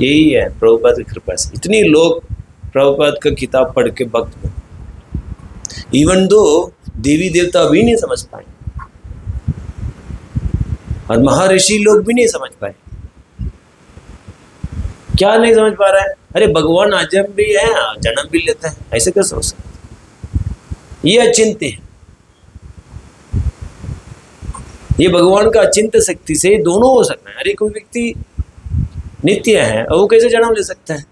यही है प्रभुपाद की कृपा से इतनी लोग प्रभुपाद का किताब पढ़ के भक्त बने। इवन दो देवी देवता भी नहीं समझ पाए और महर्षि लोग भी नहीं समझ पाए। क्या नहीं समझ पा रहा है? अरे भगवान आजम भी है, जन्म भी लेते हैं, ऐसे कैसे हो सकता? ये अचिंत्य है। ये भगवान का अचिंत्य शक्ति से दोनों हो सकता है। अरे कोई व्यक्ति नित्य है और वो कैसे जन्म ले सकता है?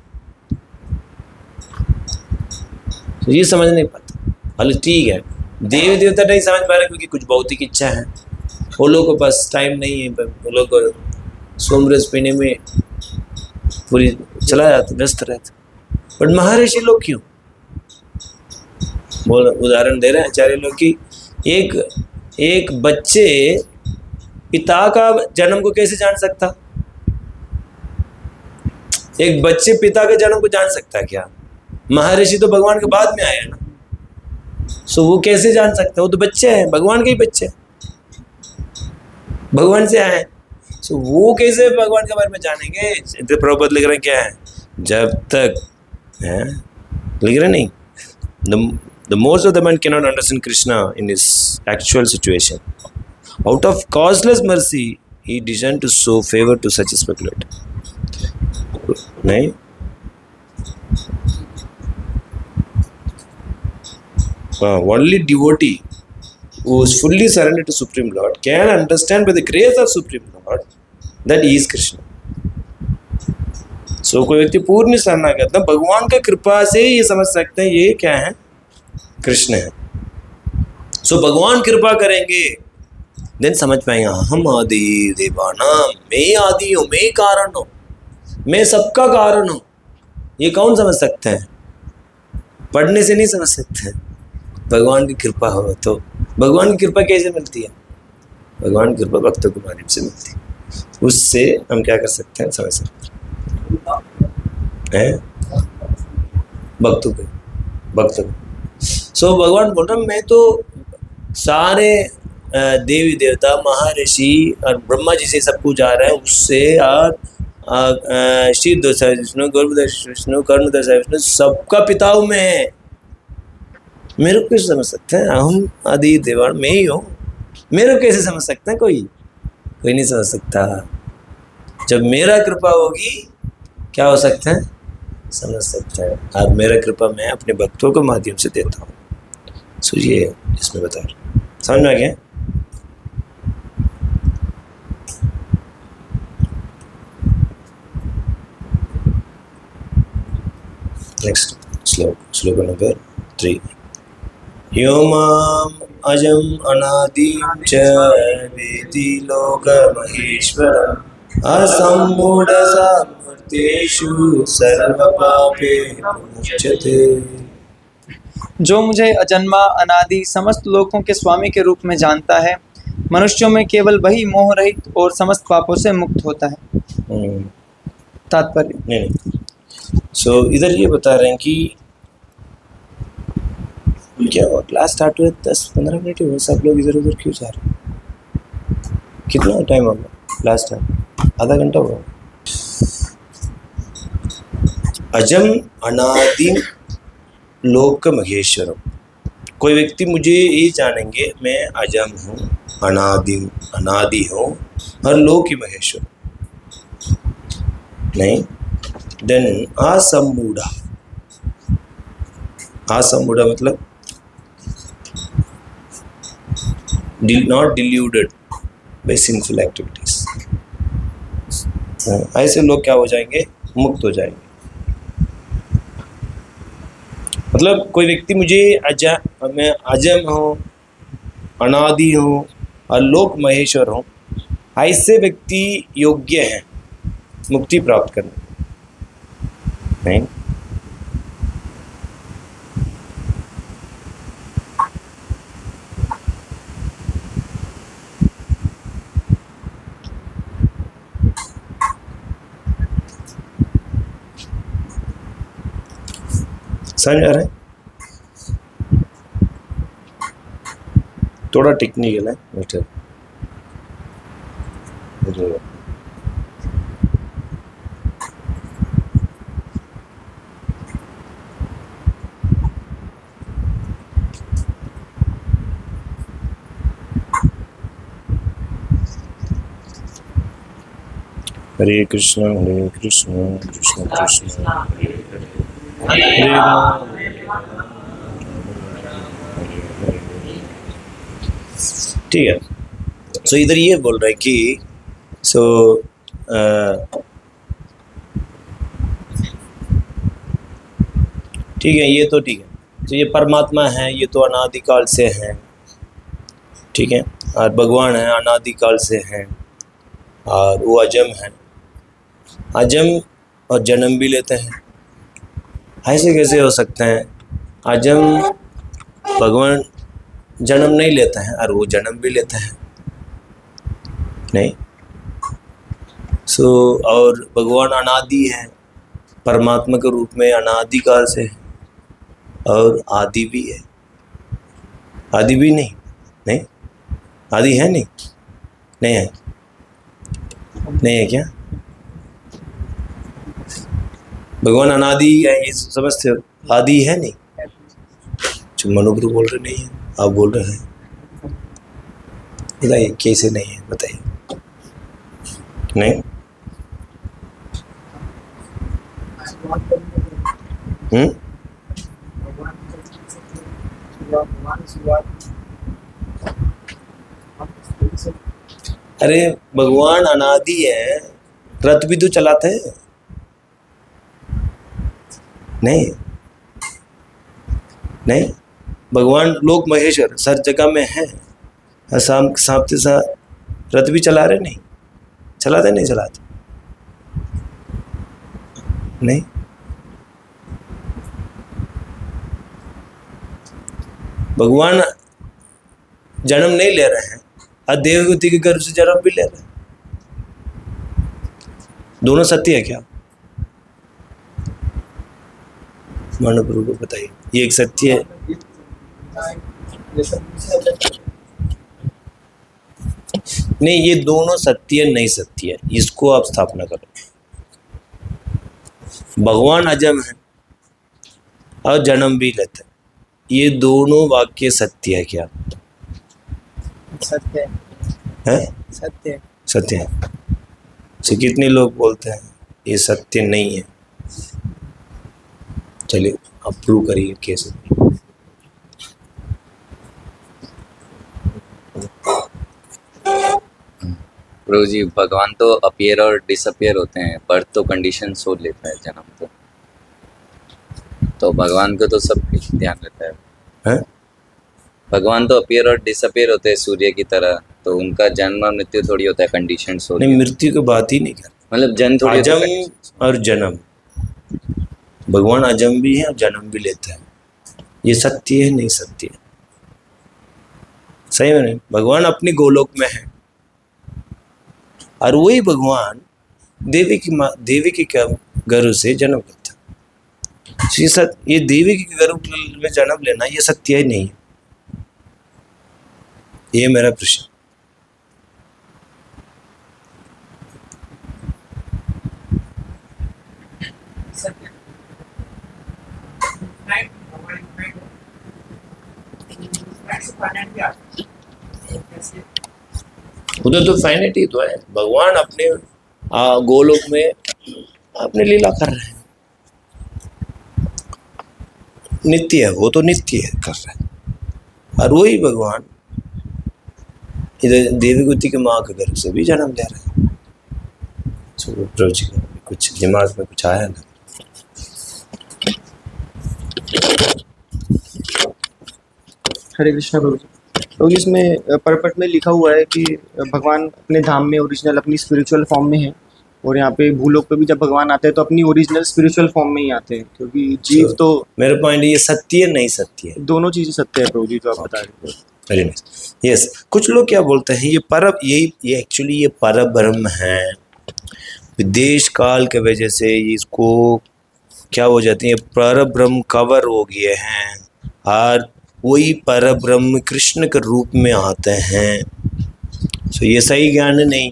तो ये समझ नहीं पाता। भले ठीक है, देवी देवता नहीं समझ पा रहे क्योंकि कुछ भौतिक इच्छा है, वो लोगों को बस टाइम नहीं है, वो लोग को सोमरस पीने में पूरी चला जाते, व्यस्त रहते। बट महर्षि लोग क्यों? बोल उदाहरण दे रहे हैं आचार्य लोग कि एक बच्चे पिता का जन्म को कैसे जान सकता? एक बच्चे पिता के जन्म को जान सकता क्या? महर्षि तो भगवान के बाद में आए ना, सो वो कैसे जान सकता? वो तो बच्चे हैं, भगवान के ही बच्चे हैं, भगवान से आए। सो वो कैसे भगवान के बारे में जानेंगे? प्रभुपाद लिख रहे हैं क्या है? जब तक है लिख रहे नहीं, the most of the man cannot understand Krishna in his actual situation. Out of causeless mercy, he designed to show favor to such a speculator. नहीं, only devotee who is fully surrendered to Supreme Lord can understand by the grace of Supreme Lord that he is Krishna. So कोई व्यक्ति पूर्ण शरणागत है, भगवान का कृपा से ये समझ सकते हैं ये क्या है? कृष्ण है। सो भगवान कृपा करेंगे देन समझ पाएंगे हम आदि देवाना, मैं आदि हूँ, मैं कारण हूँ, मैं सबका कारण हूँ। ये कौन समझ सकते हैं? पढ़ने से नहीं समझ सकते हैं। भगवान की कृपा हो तो। भगवान की कृपा कैसे मिलती है? भगवान की कृपा भक्तों के माध्यम से मिलती है। उससे हम क्या कर सकते हैं? समझ सकते हैं भक्तों को। सो भगवान बोल रहा मैं तो सारे देवी देवता महर्षि और ब्रह्मा जी से सब कुछ आ रहा है, उससे और शीर्षदशा विष्णु, गर्भदशा विष्णु, कर्णदशा विष्णु, सबका पिता हूँ मैं। मेरे को कैसे समझ सकते हैं? हम आदि देवान मैं ही हूँ। मेरे को कैसे समझ सकते हैं? कोई नहीं समझ सकता। जब मेरा कृपा होगी क्या हो सकता है? समझ सकते हैं। और मेरा कृपा मैं अपने भक्तों के माध्यम से देता हूँ। सो ये इसमें बता रहे, समझ में आ गया? नेक्स्ट श्लोक नंबर 3। यो माम अजम अनादिं च वेति लोकमहेश्वरम् असम्मूढ सामर्थ्येषु सर्वपापेषु मुच्यते। जो मुझे अजन्मा अनादि समस्त लोकों के स्वामी के रूप में जानता है, मनुष्यों में केवल वही मोह रहित और समस्त पापों से मुक्त होता है। तात्पर्य नहीं। सो इधर ये बता रहे हैं कि क्या हुआ, क्लास स्टार्ट हुए 10-15 मिनट हुए, सब लोग इधर उधर क्यों जा रहे हैं? कितना टाइम हो गया क्लास स्टार्ट? आधा घंटा हुआ। अजम अनादि लोक महेश्वरम। कोई व्यक्ति मुझे ये जानेंगे मैं अजम हूँ, अनादि हूँ और लोक ही महेश्वर नहीं। देन असम्मूढ़ा। असम्मूढ़ा मतलब not deluded by sinful activities. ऐसे लोग क्या हो जाएंगे? मुक्त हो जाएंगे। मतलब कोई व्यक्ति मुझे मैं अजम हूँ, अनादि हूँ और लोक महेश्वर हूँ, ऐसे व्यक्ति योग्य हैं मुक्ति प्राप्त करने। नहीं, समझ आ रहा है? थोड़ा टेक्निकल है बेटर। हरे कृष्ण कृष्ण कृष्ण हरे राम। ठीक है। सो इधर ये बोल रहा है कि ठीक है, ये तो ठीक है। तो ये परमात्मा है, ये तो अनादिकाल से हैं, ठीक है। और भगवान है अनादिकाल से हैं और वो अजम है। अजम और जन्म भी लेते हैं, ऐसे कैसे हो सकते हैं? अजम भगवान जन्म नहीं लेते हैं और वो जन्म भी लेते हैं नहीं। और भगवान अनादि है, परमात्मा के रूप में अनादिकाल से है और आदि भी है। आदि भी नहीं आदि है नहीं है क्या? भगवान अनादि है ये समझते हो? आदि है नहीं? मनुगुरु बोल रहे नहीं है, आप बोल रहे हैं। बताइए कैसे नहीं है, बताइए। नहीं अरे भगवान अनादि है, रथ भी तो चलाते हैं नहीं भगवान लोक महेश्वर सर जगह में है। साथ रथ भी चला रहे नहीं चलाते नहीं। भगवान जन्म नहीं ले रहे हैं और देवहूति के गर्भ से जन्म भी ले रहे हैं। दोनों सत्य है क्या? मानव प्रभु को बताइए, ये एक सत्य है? नहीं, ये दोनों सत्य नहीं सत्य है, इसको आप स्थापना करो। भगवान अजम है और जन्म भी लेते हैं, ये दोनों वाक्य सत्य है क्या? सत्य है, सत्य है। कितने लोग बोलते हैं ये सत्य नहीं है? चलिए आप प्रूव करिए कैसे। प्रभु जी भगवान तो अपीयर और डिसअपियर होते हैं, बर्थ तो कंडीशन हो लेता है, जन्म तो भगवान को तो सब कुछ ध्यान रहता है। हैं? भगवान तो अपीयर और डिसअपियर होते हैं सूर्य की तरह, तो उनका जन्म और मृत्यु थोड़ी होता है, कंडीशन हो नहीं, मृत्यु की बात ही नहीं कर, मतलब जन्म थोड़ी होता है, अजम conditions। और जन्म, भगवान अजम भी है और जन्म भी लेता है। ये सत्य है नहीं सत्य है? सही में नहीं, भगवान अपनी गोलोक में है और वही भगवान देवी की गर्भ से जन्म लेता है। ये देवी की गर्भ में जन्म लेना ये सत्य ही नहीं है। ये मेरा प्रश्न। उधर तो फाइनिटी तो है, भगवान अपने गोलोक में अपने लीला कर रहे हैं, नित्य है, वो तो नित्य है कर रहे हैं। और वही भगवान इधर देवी गुति के माँ के गर्भ से भी जन्म ले रहे हैं। प्रभु जी का कुछ दिमाग में कुछ आया ना? हरे कृष्णा प्रभु जी। तो इसमें परपट में लिखा हुआ है कि भगवान अपने धाम में ओरिजिनल अपनी स्पिरिचुअल फॉर्म में है, और यहाँ पे भूलोक पे भी जब भगवान आते हैं तो अपनी ओरिजिनल स्पिरिचुअल फॉर्म में ही आते हैं, क्योंकि जीव तो मेरे पॉइंट ये सत्य है नहीं सत्य है? दोनों चीजें सत्य है प्रभु जी, जो आप बता रहे हैं। Very nice. यस, कुछ लोग क्या बोलते हैं ये परब, ये एक्चुअली ये परम ब्रह्म है, विदेश काल के वजह से इसको क्या हो जाती है, परम ब्रह्म कवर हो गए हैं और वही परम ब्रह्म कृष्ण के रूप में आते हैं। सो ये सही ज्ञान नहीं,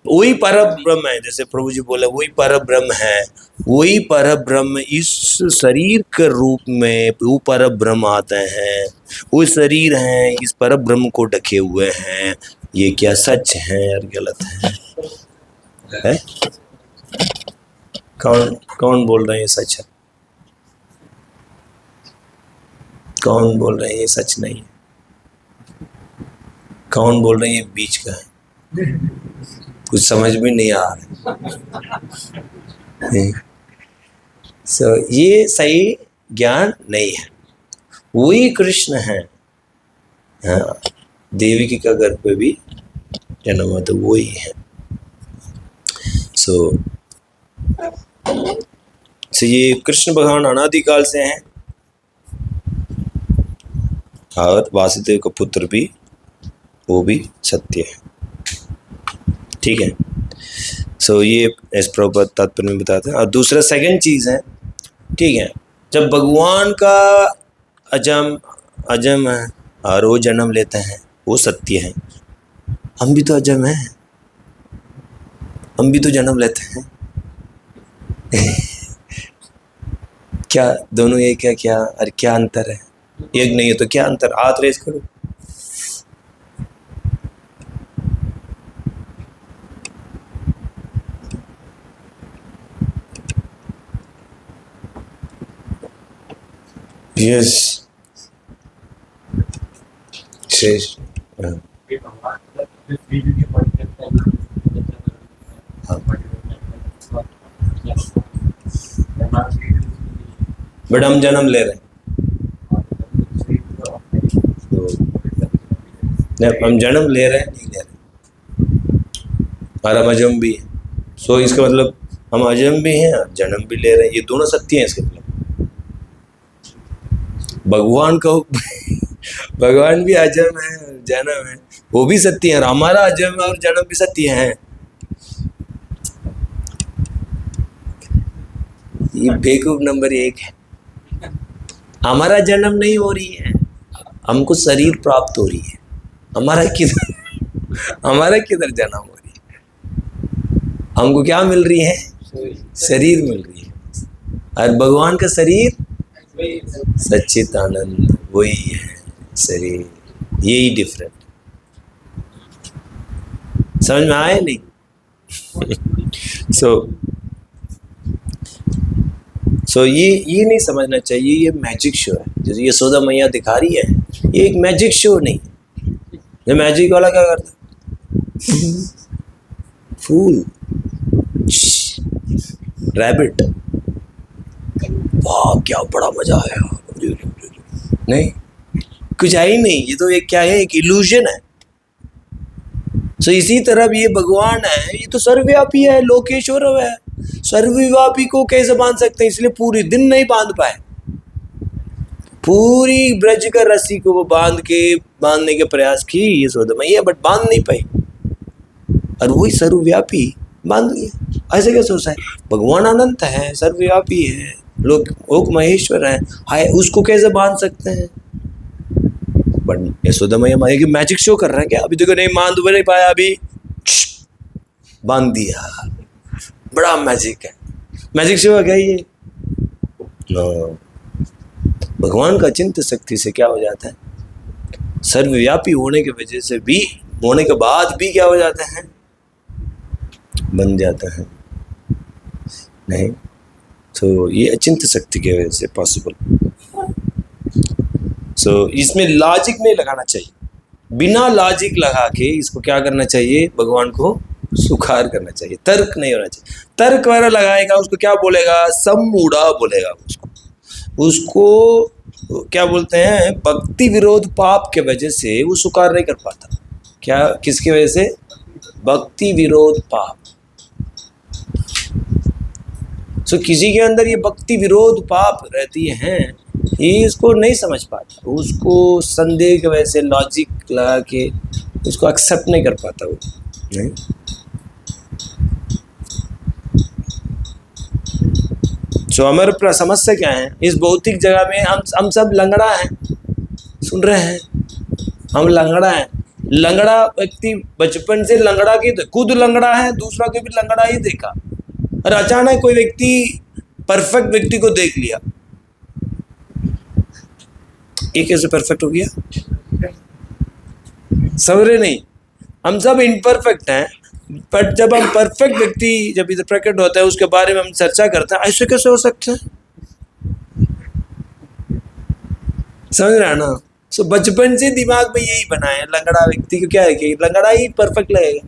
वही परम ब्रह्म है, जैसे प्रभु जी बोले वही परम ब्रह्म है, वही परम ब्रह्म इस शरीर के रूप में वो परम ब्रह्म आते हैं, वो शरीर हैं इस परम ब्रह्म को ढके हुए हैं। ये क्या सच है और गलत है? कौन बोल रहे हैं ये सच है? कौन बोल रहे हैं ये सच नहीं है? कौन बोल रहे हैं ये बीच का है? कुछ समझ में नहीं आ रहा। सो ये सही ज्ञान नहीं है। वही कृष्ण है, हाँ, देवी की का गर्भ पे भी जन्म हुआ तो वही है। सो ये कृष्ण भगवान अनादिकाल से हैं और वासुदेव का पुत्र भी, वो भी सत्य है। ठीक है। सो ये इस प्रभुपाद तात्पर्य में बताते हैं। और दूसरा सेकंड चीज़ है, ठीक है, जब भगवान का अजम है और वो जन्म लेते हैं, वो सत्य है। हम भी तो अजम हैं, हम भी तो जन्म लेते हैं। क्या दोनों एक है क्या? और क्या अंतर है? एक नहीं है तो क्या अंतर? हाथ रेस करो। यस, शेष बट हम जन्म ले रहे हैं, हम जन्म ले रहे हैं नहीं ले रहे, और हम अजम भी है। सो इसका मतलब हम अजम भी हैं और जन्म भी ले रहे हैं, ये दोनों सत्य हैं। इसका मतलब भगवान का भगवान भी अजम है और जन्म है, वो भी सत्य है, और हमारा अजम है और जन्म भी सत्य है। ये बेवकूफ नंबर 1 है। हमारा जन्म नहीं हो रही है, हमको शरीर प्राप्त हो रही है। हमारा किधर जन्म हो रही है? हमको क्या मिल रही है? शरीर मिल रही है। और भगवान का शरीर सच्चिदानंद, वही है शरीर, यही डिफरेंट। समझ में आया नहीं? सो सो ये नहीं समझना चाहिए ये मैजिक शो है। जैसे यशोदा मैया दिखा रही है, ये एक मैजिक शो नहीं है। ये मैजिक वाला क्या करता है? फूल, रैबिट, वाह क्या बड़ा मजा आया, नहीं कुछ है ही नहीं, ये तो एक क्या है, एक इल्यूजन है। सो इसी तरह भी ये भगवान है, ये तो सर्वव्यापी है, लोकेश्वर है। सर्वव्यापी को कैसे बांध सकते हैं? इसलिए पूरी दिन नहीं बांध पाए, पूरी ब्रज का रस्सी को वो बांधने के प्रयास की ये यशोदा मैया, बट बांध नहीं पाई। और वही सर्वव्यापी बांध लिया। ऐसे क्या सोचता है? भगवान अनंत है, सर्वव्यापी है, लोक महेश्वर है, हाय उसको कैसे बांध सकते हैं? बट यशोदा मैया माया की मैजिक शो कर रहे हैं क्या? अभी देखो नहीं बांध नहीं पाया, अभी बांध दिया, बड़ा मैजिक है। मैजिक शो है क्या ये? नो। भगवान का चिंत शक्ति से क्या हो जाता है? सर्वव्यापी होने की वजह से भी, होने के बाद भी क्या हो जाता है? बन जाता है। नहीं तो ये अचिंत शक्ति की वजह से पॉसिबल। सो इसमें लॉजिक नहीं लगाना चाहिए, बिना लॉजिक लगा के इसको क्या करना चाहिए? भगवान को स्वीकार करना चाहिए, तर्क नहीं होना चाहिए। तर्क वगैरह लगाएगा उसको क्या बोलेगा? सम्मूढ़ बोलेगा उसको क्या बोलते हैं? भक्ति विरोध पाप के वजह से वो स्वीकार नहीं कर पाता। क्या, किसकी वजह से? भक्ति विरोध पाप। सो किसी के अंदर ये भक्ति विरोध पाप रहती हैं, ये इसको नहीं समझ पाता, उसको संदेह की वजह से लॉजिक लगा के उसको एक्सेप्ट नहीं कर पाता वो, नहीं। सो हमारे समस्या क्या है? इस भौतिक जगह में हम सब लंगड़ा हैं, सुन रहे हैं, हम लंगड़ा हैं। लंगड़ा व्यक्ति बचपन से लंगड़ा की खुद लंगड़ा है, दूसरा को भी लंगड़ा ही देखा, और अचानक कोई व्यक्ति परफेक्ट व्यक्ति को देख लिया, ये कैसे परफेक्ट हो गया? समझ रहे नहीं? हम सब इनपरफेक्ट हैं, बट जब हम परफेक्ट व्यक्ति जब इधर प्रकट होता है उसके बारे में हम चर्चा करते हैं, ऐसे कैसे हो सकते हैं? समझ रहे हैं ना? सो बचपन से दिमाग में यही बना है, लंगड़ा व्यक्ति को क्या है कि लंगड़ा ही परफेक्ट लगेगा।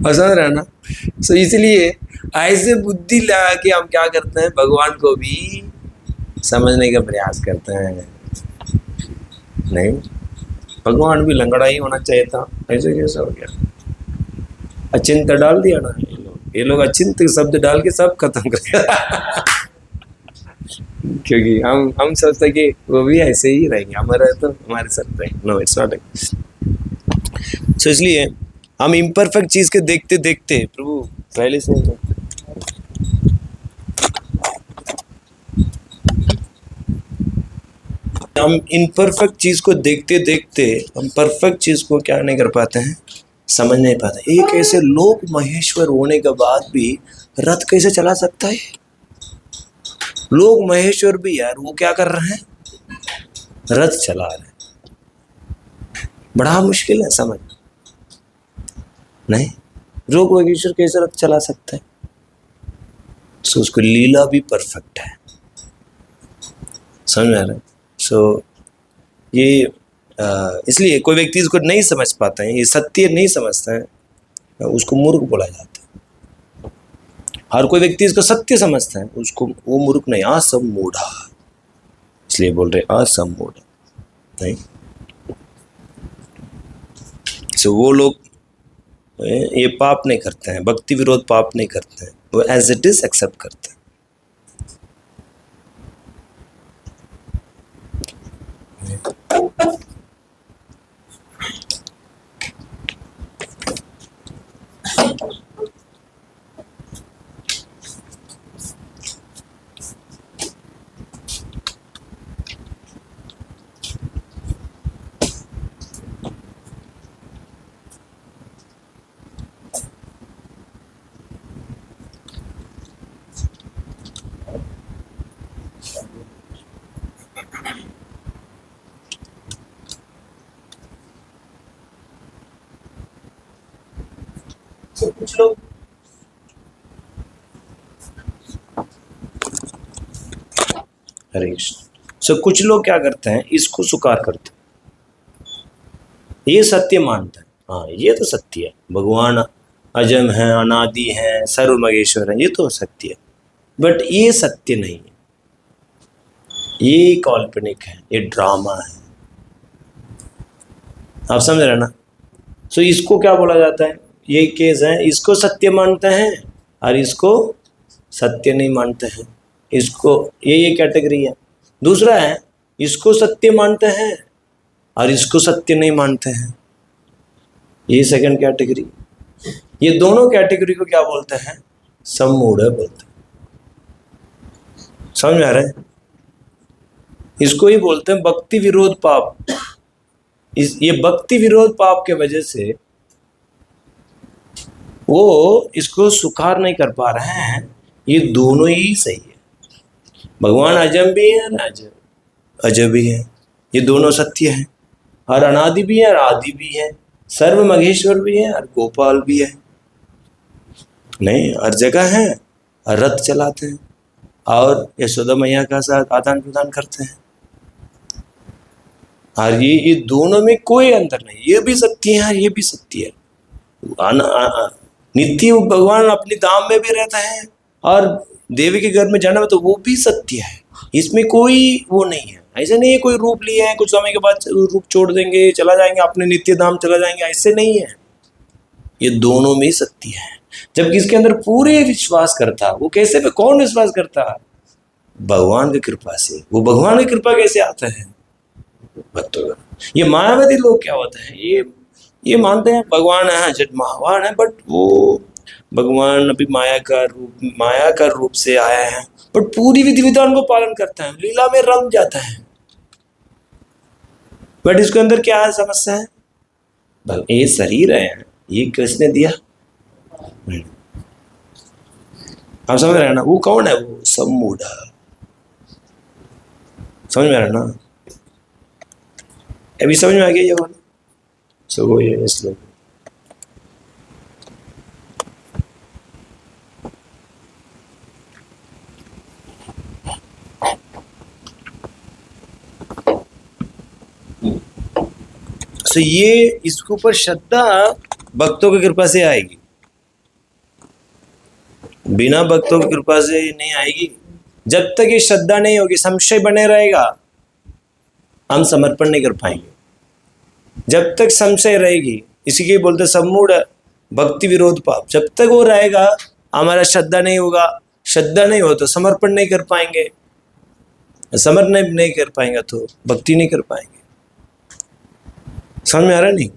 और समझ रहे हैं ना? सो इसलिए ऐसे बुद्धि लगा के हम क्या करते हैं? भगवान को भी समझने का प्रयास करते हैं। नहीं, भगवान भी लंगड़ा ही होना चाहिए था, ऐसे कैसे हो गया? अचिंत डाल दिया ना ये लोग अचिंत शब्द डाल के सब खत्म कर दिया। क्योंकि हम सोचते कि वो भी ऐसे ही रहेंगे, हमारा तो हमारे साथ रहेंगे। No, it's not. सो इसलिए हम इम्परफेक्ट चीज के देखते देखते, प्रभु पहले से हम इनपरफेक्ट चीज को देखते देखते हम परफेक्ट चीज को क्या नहीं कर पाते हैं? समझ नहीं पाते। एक ऐसे लोक महेश्वर होने के बाद भी रथ कैसे चला सकता है? लोक महेश्वर भी यार वो क्या कर रहे हैं? रथ चला रहे हैं। बड़ा मुश्किल है समझ, नहीं? लोक महेश्वर कैसे रथ चला सकता है? सो उसको लीला भी परफेक्ट है, समझ में आ रहा है? सो ये इसलिए कोई व्यक्ति इसको नहीं समझ पाता है, ये सत्य नहीं समझता है, उसको मूर्ख बोला जाता है। हर कोई व्यक्ति इसको सत्य समझता है, उसको वो मूर्ख नहीं, असम्मूढ़, इसलिए बोल रहे असम्मूढ़, नहीं? सो वो लोग ये पाप नहीं करते हैं, भक्ति विरोध पाप नहीं करते हैं, वो एज इट इज एक्सेप्ट करते हैं। तो कुछ लोग हरे कृष्ण। सो कुछ लोग क्या करते हैं, इसको स्वीकार करते हैं, ये सत्य मानते हैं, हाँ ये तो सत्य है, भगवान अजम है, अनादि है, सर्वमगेश्वर है, ये तो सत्य है, बट ये सत्य नहीं है, ये काल्पनिक है, ये ड्रामा है। आप समझ रहे हैं ना? सो इसको क्या बोला जाता है, ये केस है, इसको सत्य मानते हैं और इसको सत्य नहीं मानते हैं, इसको ये कैटेगरी है। दूसरा है, इसको सत्य मानते हैं और इसको सत्य नहीं मानते हैं, ये सेकंड कैटेगरी। ये दोनों कैटेगरी को क्या बोलते हैं, सम्मूढ़ बोलते हैं। समझ में आ रहा है? इसको ही बोलते हैं भक्ति विरोध पाप। ये भक्ति विरोध पाप के वजह से वो इसको स्वीकार नहीं कर पा रहे हैं। ये दोनों ही सही है, भगवान अजम भी है और अजय भी है, ये दोनों सत्य है, और अनादि भी है और आदि भी है, सर्व महेश्वर भी है और गोपाल भी है। नहीं, हर जगह है, और रथ चलाते हैं और यशोदा मैया का साथ आदान प्रदान करते हैं, और ये दोनों में कोई अंतर नहीं, ये भी सत्य है और ये भी सत्य है। नित्य भगवान अपने धाम में भी रहता है और देवी के घर में जाना में तो वो भी सत्य है, इसमें कोई वो नहीं है। ऐसे नहीं है कोई रूप लिया है, कुछ समय के बाद रूप छोड़ देंगे, चला जाएंगे अपने नित्य धाम चला जाएंगे, ऐसे नहीं है। ये दोनों में सत्य है। जब किसके अंदर पूरे विश्वास करता, वो कैसे पे कौन विश्वास करता, भगवान की कृपा से। वो भगवान की कृपा कैसे आता है, भक्तों। ये मायावादी लोग क्या होते हैं, ये मानते हैं भगवान है, जट महावान है, बट वो भगवान अभी माया का रूप से आया है, बट पूरी विधि विधान को पालन करता है, लीला में रम जाता है, बट इसके अंदर क्या है समस्या है, ये शरीर है, ये किसने दिया। आप समझ रहे हैं ना? वो कौन है, वो सम्मूढ़। समझ में आ रहा है ना? अभी समझ में आ गया ये वाला। सो वो ये इसलिए सो ये इसके ऊपर श्रद्धा भक्तों की कृपा से आएगी, बिना भक्तों की कृपा से नहीं आएगी। जब तक ये श्रद्धा नहीं होगी, संशय बने रहेगा, हम समर्पण नहीं कर पाएंगे। जब तक संशय रहेगी, इसी के बोलते सम्मूढ़ भक्ति विरोध पाप, जब तक वो रहेगा हमारा श्रद्धा नहीं होगा, श्रद्धा नहीं हो तो समर्पण नहीं कर पाएंगे, समर्पण नहीं कर पाएंगे तो भक्ति नहीं कर पाएंगे। समझ में आ रहा नहीं?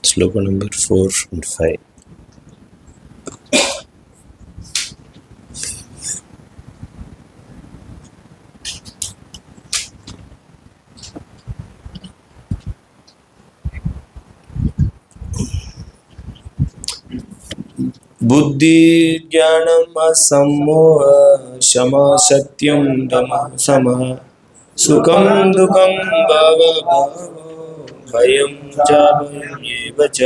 श्लोक नंबर 4 and 5। बुद्धि ज्ञानम असम्मोह क्षमा सत्यम दम समः सुखम दुखम भवभवो भयं च भयमेव च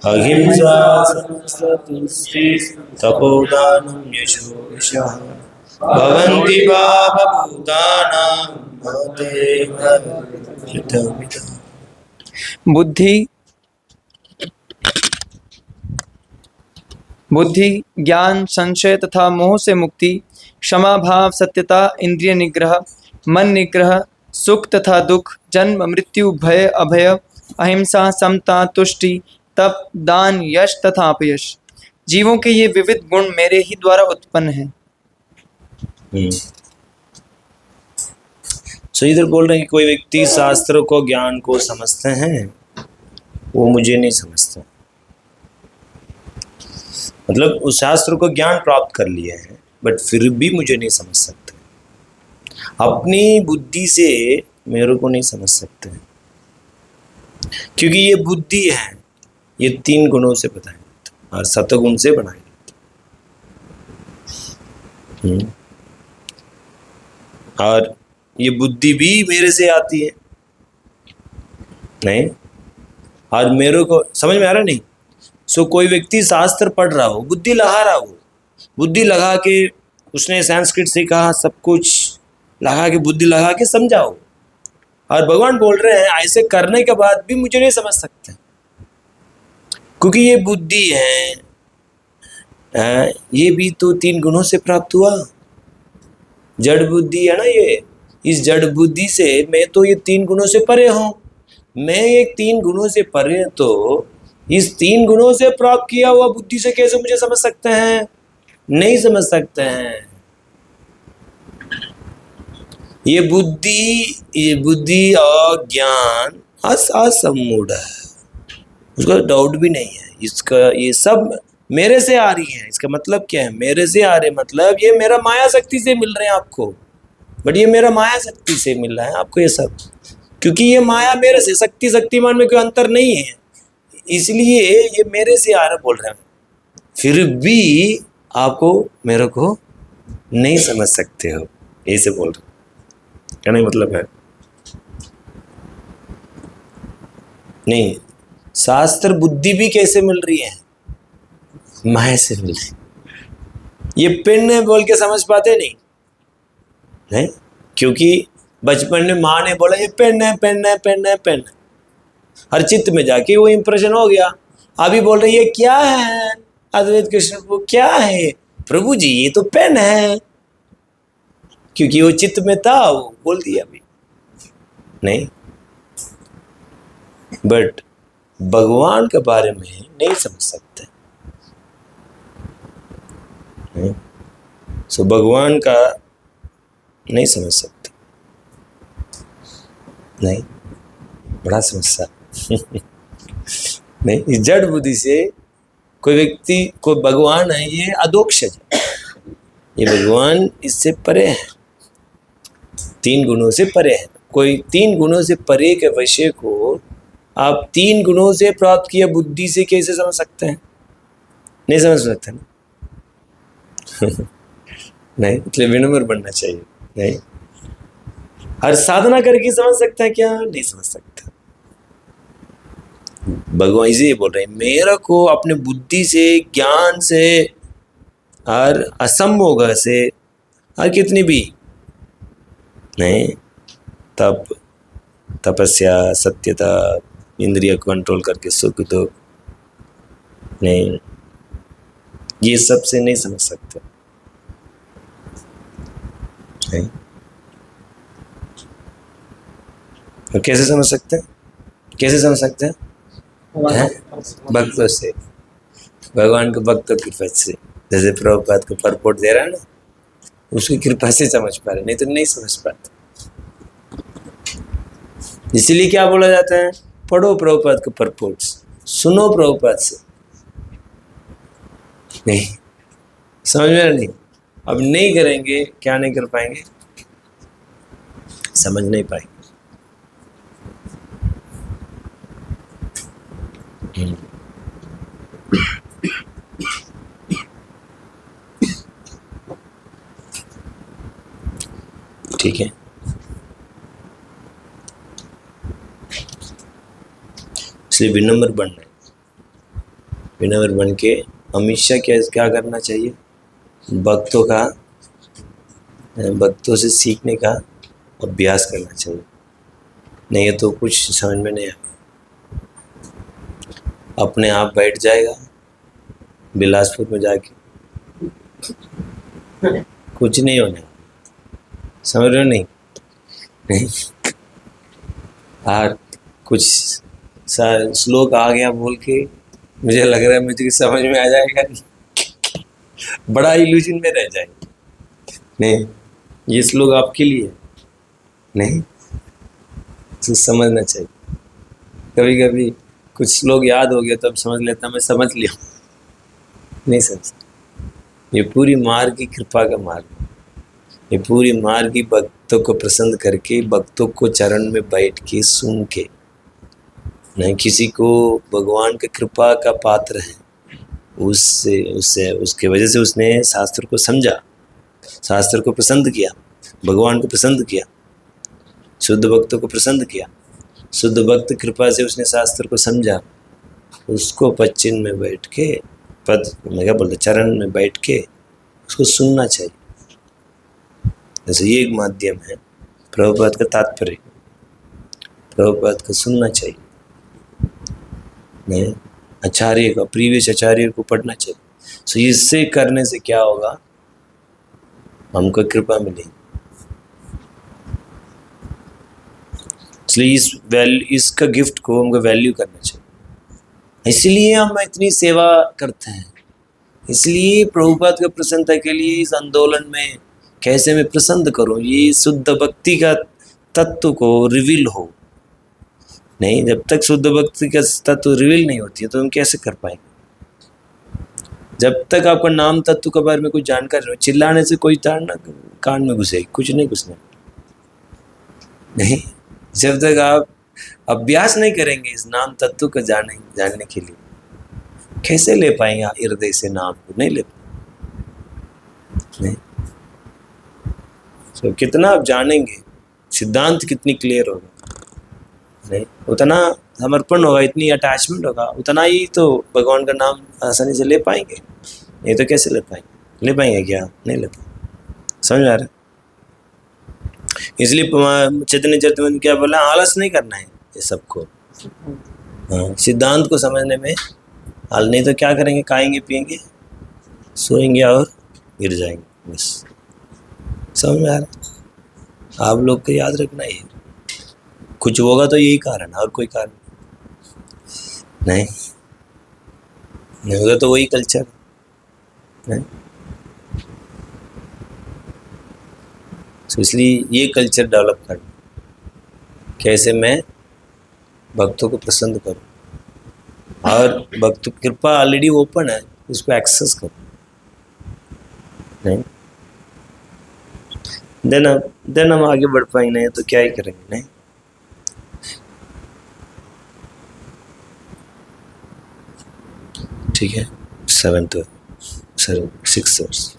अहिंसा समस्तुष्टिः तपोदानं यशोशः भवन्ति भावभूतानां भवदेव हितमिदम्। बुद्धि ज्ञान संशय तथा मोह से मुक्ति, क्षमा भाव सत्यता इंद्रिय निग्रह मन निग्रह सुख तथा दुख जन्म मृत्यु भय अभय अहिंसा समता तुष्टि तप दान यश तथा अपयश, जीवों के ये विविध गुण मेरे ही द्वारा उत्पन्न हैं। सो इधर बोल रहे हैं कि कोई व्यक्ति शास्त्र को ज्ञान को समझते हैं, वो मुझे नहीं समझते, मतलब उस शास्त्र को ज्ञान प्राप्त कर लिए हैं बट फिर भी मुझे नहीं समझ सकते, अपनी बुद्धि से मेरे को नहीं समझ सकते, क्योंकि ये बुद्धि है, ये 3 गुणों से बनाए और सतगुण से बनाए। और ये बुद्धि भी मेरे से आती है, नहीं? और मेरे को समझ में आ रहा नहीं? सो कोई व्यक्ति शास्त्र पढ़ रहा हो, बुद्धि लगा रहा हो, बुद्धि लगा के उसने संस्कृत सीखा, सब कुछ लगा के, बुद्धि लगा के समझाओ, और भगवान बोल रहे हैं ऐसे करने के बाद भी मुझे नहीं समझ सकते, क्योंकि ये बुद्धि है, ये भी तो 3 गुणों से प्राप्त हुआ। जड़ बुद्धि है ना ये, इस जड़ बुद्धि से मैं तो ये 3 गुणों से परे हूँ। मैं एक 3 गुणों से परे, तो इस 3 गुणों से प्राप्त किया हुआ बुद्धि से कैसे मुझे समझ सकते हैं? नहीं समझ सकते हैं। ये बुद्धि और ज्ञान असम्मूढ़ है, उसका डाउट भी नहीं है। इसका ये सब मेरे से आ रही है। इसका मतलब क्या है? मेरे से आ रहे मतलब ये मेरा माया शक्ति से मिल रहे हैं आपको, बट ये मेरा माया शक्ति से मिल रहा है आपको ये सब, क्योंकि ये माया मेरे से, शक्तिमान में कोई अंतर नहीं है, इसलिए ये मेरे से आ रहा बोल रहे हैं। फिर भी आपको मेरे को नहीं समझ सकते हो, ऐसे बोल रहे, क्या नहीं मतलब है? नहीं, शास्त्र बुद्धि भी कैसे मिल रही है? माया से मिल रही। ये पेन है बोल के समझ पाते नहीं, क्योंकि बचपन में माँ ने बोला ये पेन है, पेन है, पेन है, पेन है, हर चित्त में जाके वो इंप्रेशन हो गया। अभी बोल रहे ये क्या है? अद्वैत कृष्ण को क्या है? प्रभु जी ये तो पेन है, क्योंकि वो चित्त में था, वो बोल दिया अभी नहीं। बट भगवान के बारे में नहीं समझ सकते। सो भगवान का नहीं समझ सकते, नहीं, बड़ा समस्या नहीं। इस जड़ बुद्धि से कोई व्यक्ति को भगवान है, ये अधोक्षज है, ये भगवान इससे परे है, 3 गुणों से परे है। कोई 3 गुणों से परे के विषय को आप 3 गुणों से प्राप्त किया बुद्धि से कैसे समझ सकते हैं? नहीं समझ सकते ना नहीं, इसलिए विनम्र बनना चाहिए। नहीं, हर साधना करके समझ सकते हैं क्या? नहीं समझ सकते। भगवान इसे बोल रहे हैं, मेरा को अपने बुद्धि से, ज्ञान से और असंभोग से और कितनी भी नहीं, तप, तपस्या, सत्यता, इंद्रिय कंट्रोल करके सुख दुख, नहीं, ये सब से नहीं समझ सकते। नहीं, और कैसे समझ सकते हैं? कैसे समझ सकते हैं? भक्तों से, भगवान के भक्तों की कृपा से, जैसे प्रभुपाद को परपोर्ट दे रहा है ना, उसकी कृपा से समझ पा रहे, नहीं तो नहीं समझ पाते। इसीलिए क्या बोला जाता है? पढ़ो प्रभुपाद के परपोर्ट, सुनो प्रभुपाद से। नहीं समझ में नहीं, अब नहीं करेंगे, क्या नहीं कर पाएंगे? समझ नहीं पाएंगे। ठीक है, इसलिए विनम्र बनना है। विनम्र बन के हमेशा क्या करना चाहिए? भक्तों से सीखने का अभ्यास करना चाहिए। नहीं है तो कुछ समझ में नहीं आएगा, अपने आप बैठ जाएगा बिलासपुर में जाके, कुछ नहीं होने। समझ रहे हो? नहीं और कुछ श्लोक आ गया बोल के मुझे लग रहा है मुझे समझ में आ जाएगा, बड़ा इल्यूजन में रह जाएगा। नहीं, ये श्लोक आपके लिए नहीं, तो समझना चाहिए। कभी कभी कुछ श्लोक याद हो गया तो अब समझ लेता, मैं समझ लिया, नहीं समझ। ये पूरी मार्ग की कृपा का मार्ग, ये पूरी मार्ग की भक्तों को प्रसन्न करके, भक्तों को चरण में बैठ के सुन के, नहीं किसी को भगवान की कृपा का पात्र है, उससे उसके वजह से उसने शास्त्र को समझा, शास्त्र को पसंद किया, भगवान को पसंद किया, शुद्ध भक्तों को प्रसन्न किया। शुद्ध भक्त कृपा से उसने शास्त्र को समझा, उसको पश्चिम में बैठ के पद मैं क्या बोलते चरण में बैठ के उसको सुनना चाहिए। जैसे ये एक माध्यम है प्रभुपाद का तात्पर्य, प्रभुपाद को सुनना चाहिए, नहीं आचार्य का प्रीवियस आचार्य को पढ़ना चाहिए। सो इससे करने से क्या होगा, हमको कृपा मिलेगी। इसलिए इसका गिफ्ट को हमको वैल्यू करना चाहिए। इसलिए हम इतनी सेवा करते हैं, इसलिए प्रभुपाद की प्रसन्नता के लिए इस आंदोलन में कैसे मैं प्रसन्न करूं, ये शुद्ध भक्ति का तत्व को रिवील हो। नहीं, जब तक शुद्ध भक्ति का तत्व रिवील नहीं होती है तो हम कैसे कर पाएंगे। जब तक आपका नाम तत्व के बारे में कोई जानकारी हो, चिल्लाने से कोई तार ना कान में घुसेगी, कुछ नहीं घुसने नहीं। जब तक आप अभ्यास नहीं करेंगे इस नाम तत्व को जानने के लिए, कैसे ले पाएंगे हृदय से नाम को, नहीं ले नहीं। तो कितना आप जानेंगे, सिद्धांत कितनी क्लियर होगा, नहीं उतना समर्पण होगा, इतनी अटैचमेंट होगा, उतना ही तो भगवान का नाम आसानी से ले पाएंगे। नहीं तो कैसे ले पाएंगे, ले पाएंगे क्या, नहीं ले पाएंगे। समझ आ रहा है? इसलिए चैतन्य चरितमृत क्या बोला, आलस नहीं करना है ये सबको। हाँ, सिद्धांत को समझने में हाल, नहीं तो क्या करेंगे, खाएंगे पिएंगे सोएंगे और गिर जाएंगे बस। समझ में आ रहा? आप लोग को याद रखना है, कुछ होगा तो यही कारण, और कोई कारण नहीं होगा तो वही कल्चर नहीं। तो इसलिए ये कल्चर डेवलप करना, कैसे मैं भक्तों को प्रसन्न करूं और भक्त कृपा ऑलरेडी ओपन है, उसको एक्सेस करो। नहीं देन हम आगे बढ़ पाएंगे, नहीं तो क्या ही करेंगे। नहीं ठीक है, 6 वर्ष।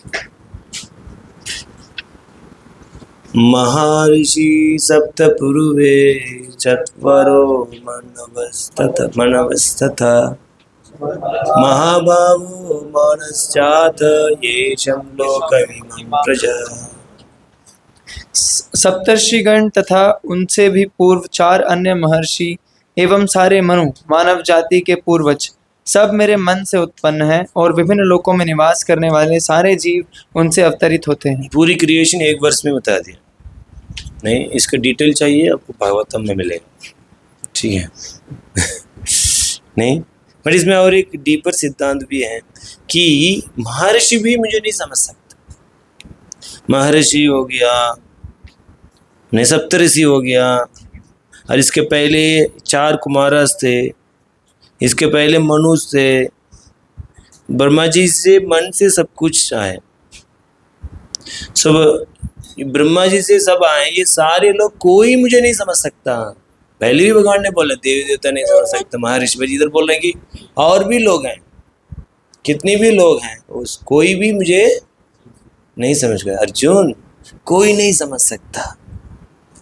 महर्षि सप्तपूर्वे चत्वरो मनवस्तथा महाभावो मनश्चात् येषं लोकमिमं प्रजा। सप्तर्षिगण तथा उनसे भी पूर्व 4 अन्य महर्षि एवं सारे मनु मानव जाति के पूर्वज सब मेरे मन से उत्पन्न हैं और विभिन्न लोकों में निवास करने वाले सारे जीव उनसे अवतरित होते हैं। पूरी क्रिएशन 1 वर्ष में बता दिया। नहीं, इसका डिटेल चाहिए आपको भागवतम में मिलेगा, ठीक है। नहीं, पर इसमें और एक डीपर सिद्धांत भी है कि महर्षि भी मुझे नहीं समझ सकता। महर्षि हो गया, नहीं सप्तऋषि हो गया, और इसके पहले 4 कुमारस थे, इसके पहले मनुष्य थे, ब्रह्मा जी से मन से सब कुछ आए, सब ब्रह्मा जी से सब आए, ये सारे लोग कोई मुझे नहीं समझ सकता। पहले भी भगवान ने बोला देवी देवता नहीं समझ सकता, महर्षि भाई इधर बोल रहे हैं कि और भी लोग हैं, कितने भी लोग हैं, उस कोई भी मुझे नहीं समझ गया। अर्जुन कोई नहीं समझ सकता,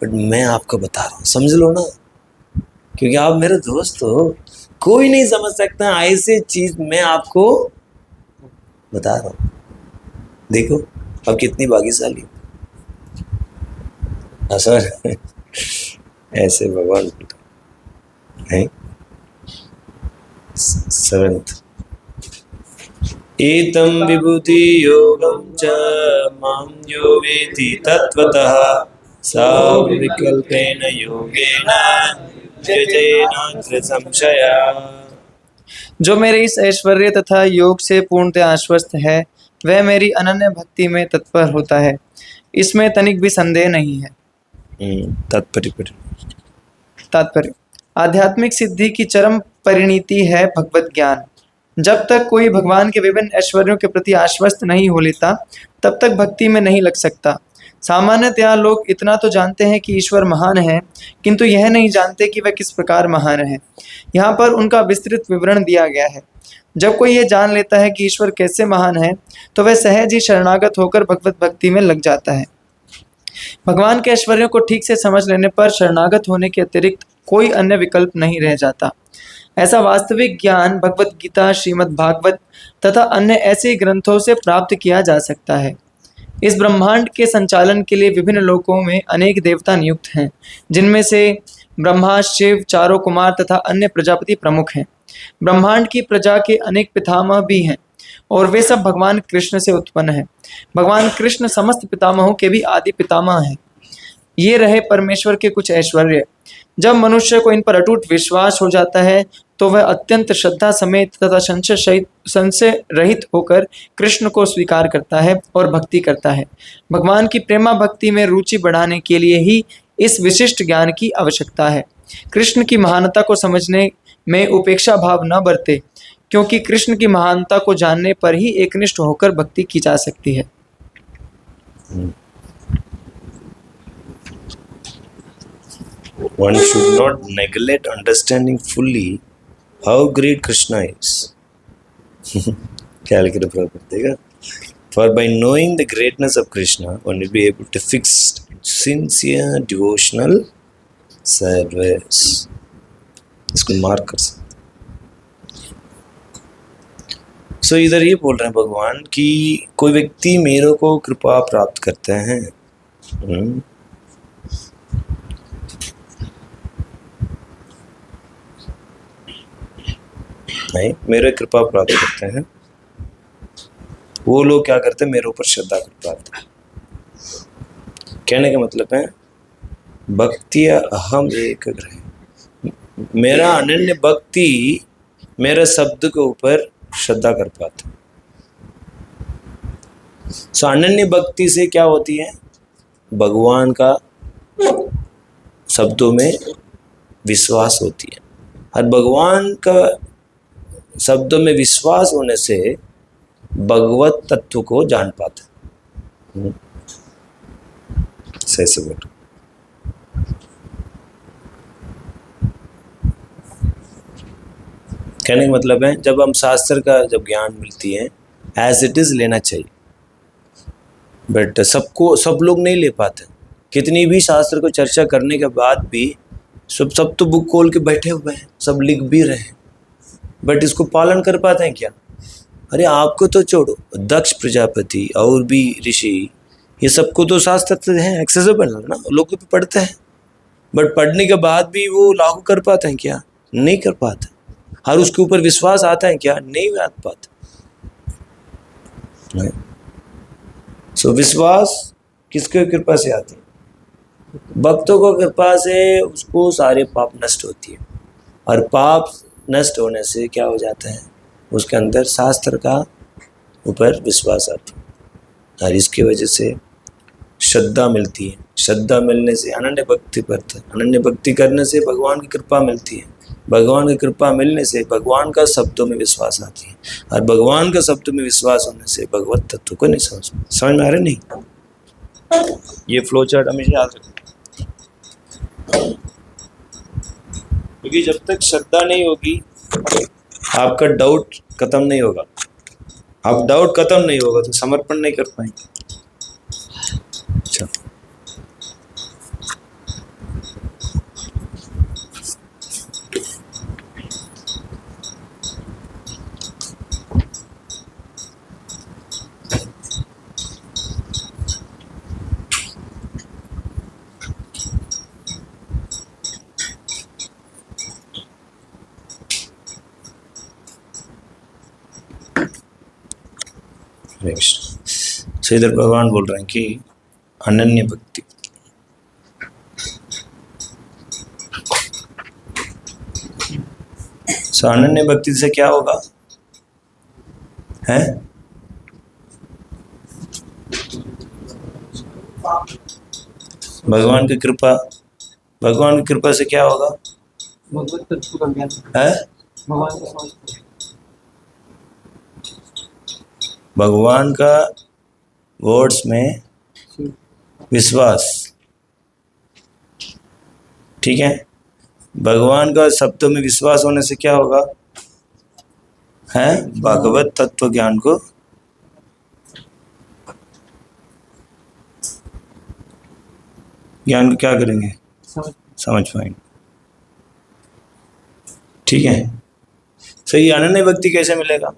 बट मैं आपको बता रहा हूँ, समझ लो ना, क्योंकि आप मेरे दोस्त हो। कोई नहीं समझ सकता ऐसे चीज मैं आपको बता रहा हूँ। देखो अब कितनी भाग्यशाली सर, ऐसे भगवान नहीं। 7th एतम विभूति योगम च मां यो वेति तत्वतः सा विकल्पेन योगेन जजेनात्र संशया। जो मेरे इस ऐश्वर्य तथा योग से पूर्णतः आश्वस्त है, वह मेरी अनन्य भक्ति में तत्पर होता है, इसमें तनिक भी संदेह नहीं है। तात्पर्य आध्यात्मिक सिद्धि की चरम परिणति है भगवत ज्ञान। जब तक कोई भगवान के विभिन्न ऐश्वर्यों के प्रति आश्वस्त नहीं हो लेता, तब तक भक्ति में नहीं लग सकता। सामान्यतया लोग इतना तो जानते हैं कि ईश्वर महान है, किंतु यह नहीं जानते कि वह किस प्रकार महान है। यहाँ पर उनका विस्तृत विवरण दिया गया है। जब कोई यह जान लेता है कि ईश्वर कैसे महान है, तो वह सहज ही शरणागत होकर भगवत भक्ति में लग जाता है। भगवान के ऐश्वर्यों को ठीक से समझ लेने पर शरणागत होने के अतिरिक्त कोई अन्य विकल्प नहीं रह जाता। ऐसा वास्तविक ज्ञान भगवत गीता, श्रीमद् भागवत तथा अन्य ऐसे ग्रंथों से प्राप्त किया जा सकता है। इस ब्रह्मांड के संचालन के लिए विभिन्न लोकों में अनेक देवता नियुक्त हैं, जिनमें से ब्रह्मा, शिव, चारों कुमार तथा अन्य प्रजापति प्रमुख हैं। ब्रह्मांड की प्रजा के अनेक पितामह भी हैं और वे सब भगवान कृष्ण से उत्पन्न हैं। भगवान कृष्ण समस्त पितामहों के भी आदि पितामह हैं। ये रहे परमेश्वर के कुछ ऐश्वर्य। जब मनुष्य को इन पर अटूट विश्वास हो जाता है तो वह अत्यंत श्रद्धा समेत तथा संशय रहित होकर कृष्ण को स्वीकार करता है और भक्ति करता है। भगवान की प्रेमा भक्ति में रुचि बढ़ाने के लिए ही इस विशिष्ट ज्ञान की आवश्यकता है। कृष्ण की महानता को समझने में उपेक्षा भाव न बरते, क्योंकि कृष्ण की महानता को जानने पर ही एकनिष्ठ होकर भक्ति की जा सकती है। One should not neglect understanding fully how great Krishna is. क्या लिख रहे देगा? For by knowing the greatness of Krishna, one will be able to fix sincere devotional service. इसको मार्क कर सकते। सो इधर ये बोल रहे हैं भगवान कि कोई व्यक्ति मेरे को कृपा प्राप्त करते हैं, नहीं, मेरे कृपा प्राप्त करते हैं, वो लोग क्या करते हैं, मेरे ऊपर श्रद्धा कर पाते हैं। कहने का मतलब है भक्ति अहम एक ग्रह, मेरा अनन्य भक्ति मेरे शब्द के ऊपर श्रद्धा कर पाता। सो अनन्य भक्ति से क्या होती है, भगवान का शब्दों में विश्वास होती है, और भगवान का शब्दों में विश्वास होने से भगवत तत्व को जान पाता। सही से बोल। कहने का मतलब है जब हम शास्त्र का जब ज्ञान मिलती है एज इट इज लेना चाहिए, बट सब लोग नहीं ले पाते। कितनी भी शास्त्र को चर्चा करने के बाद भी सब तो बुक खोल के बैठे हुए हैं, सब लिख भी रहे हैं, बट इसको पालन कर पाते हैं क्या? अरे आपको तो छोड़ो, दक्ष प्रजापति और भी ऋषि, ये सबको तो शास्त्र है एक्सेसिबल है ना, लोग तो पढ़ते हैं, बट पढ़ने के बाद भी वो लागू कर पाते हैं क्या? नहीं कर पाते। और उसके ऊपर विश्वास आता है क्या? नहीं आ पाता। सो विश्वास किसके कृपा से आती है? भक्तों को कृपा से उसको सारे पाप नष्ट होती है, और पाप नष्ट होने से क्या हो जाता है, उसके अंदर शास्त्र का ऊपर विश्वास आता है, और इसकी वजह से श्रद्धा मिलती है। श्रद्धा मिलने से अनन्य भक्ति करता है, अनन्य भक्ति करने से भगवान की कृपा मिलती है, भगवान की कृपा मिलने से भगवान का शब्दों में विश्वास आती है, और भगवान का शब्दों में विश्वास होने से भगवत तत्व को नहीं समझ में आ रहे नहीं। ये फ्लो चार्ट हमेशा याद रखना, क्योंकि जब तक श्रद्धा नहीं होगी आपका डाउट खत्म नहीं होगा। आप डाउट खत्म नहीं होगा तो समर्पण नहीं कर पाएंगे। अच्छा, तो इधर भगवान बोल रहे हैं कि अनन्य भक्ति, सो अनन्य भक्ति से क्या होगा है? भगवान की कृपा, भगवान की कृपा से क्या होगा? भगवत तत्व का ज्ञान है, भगवान को समझते हैं। भगवान का वर्ड्स में विश्वास, ठीक है। भगवान का शब्दों में विश्वास होने से क्या होगा है? भगवत तत्व ज्ञान को ज्ञान को क्या करेंगे? समझ पाएंगे। ठीक है। सही। अनन्य भक्ति कैसे मिलेगा?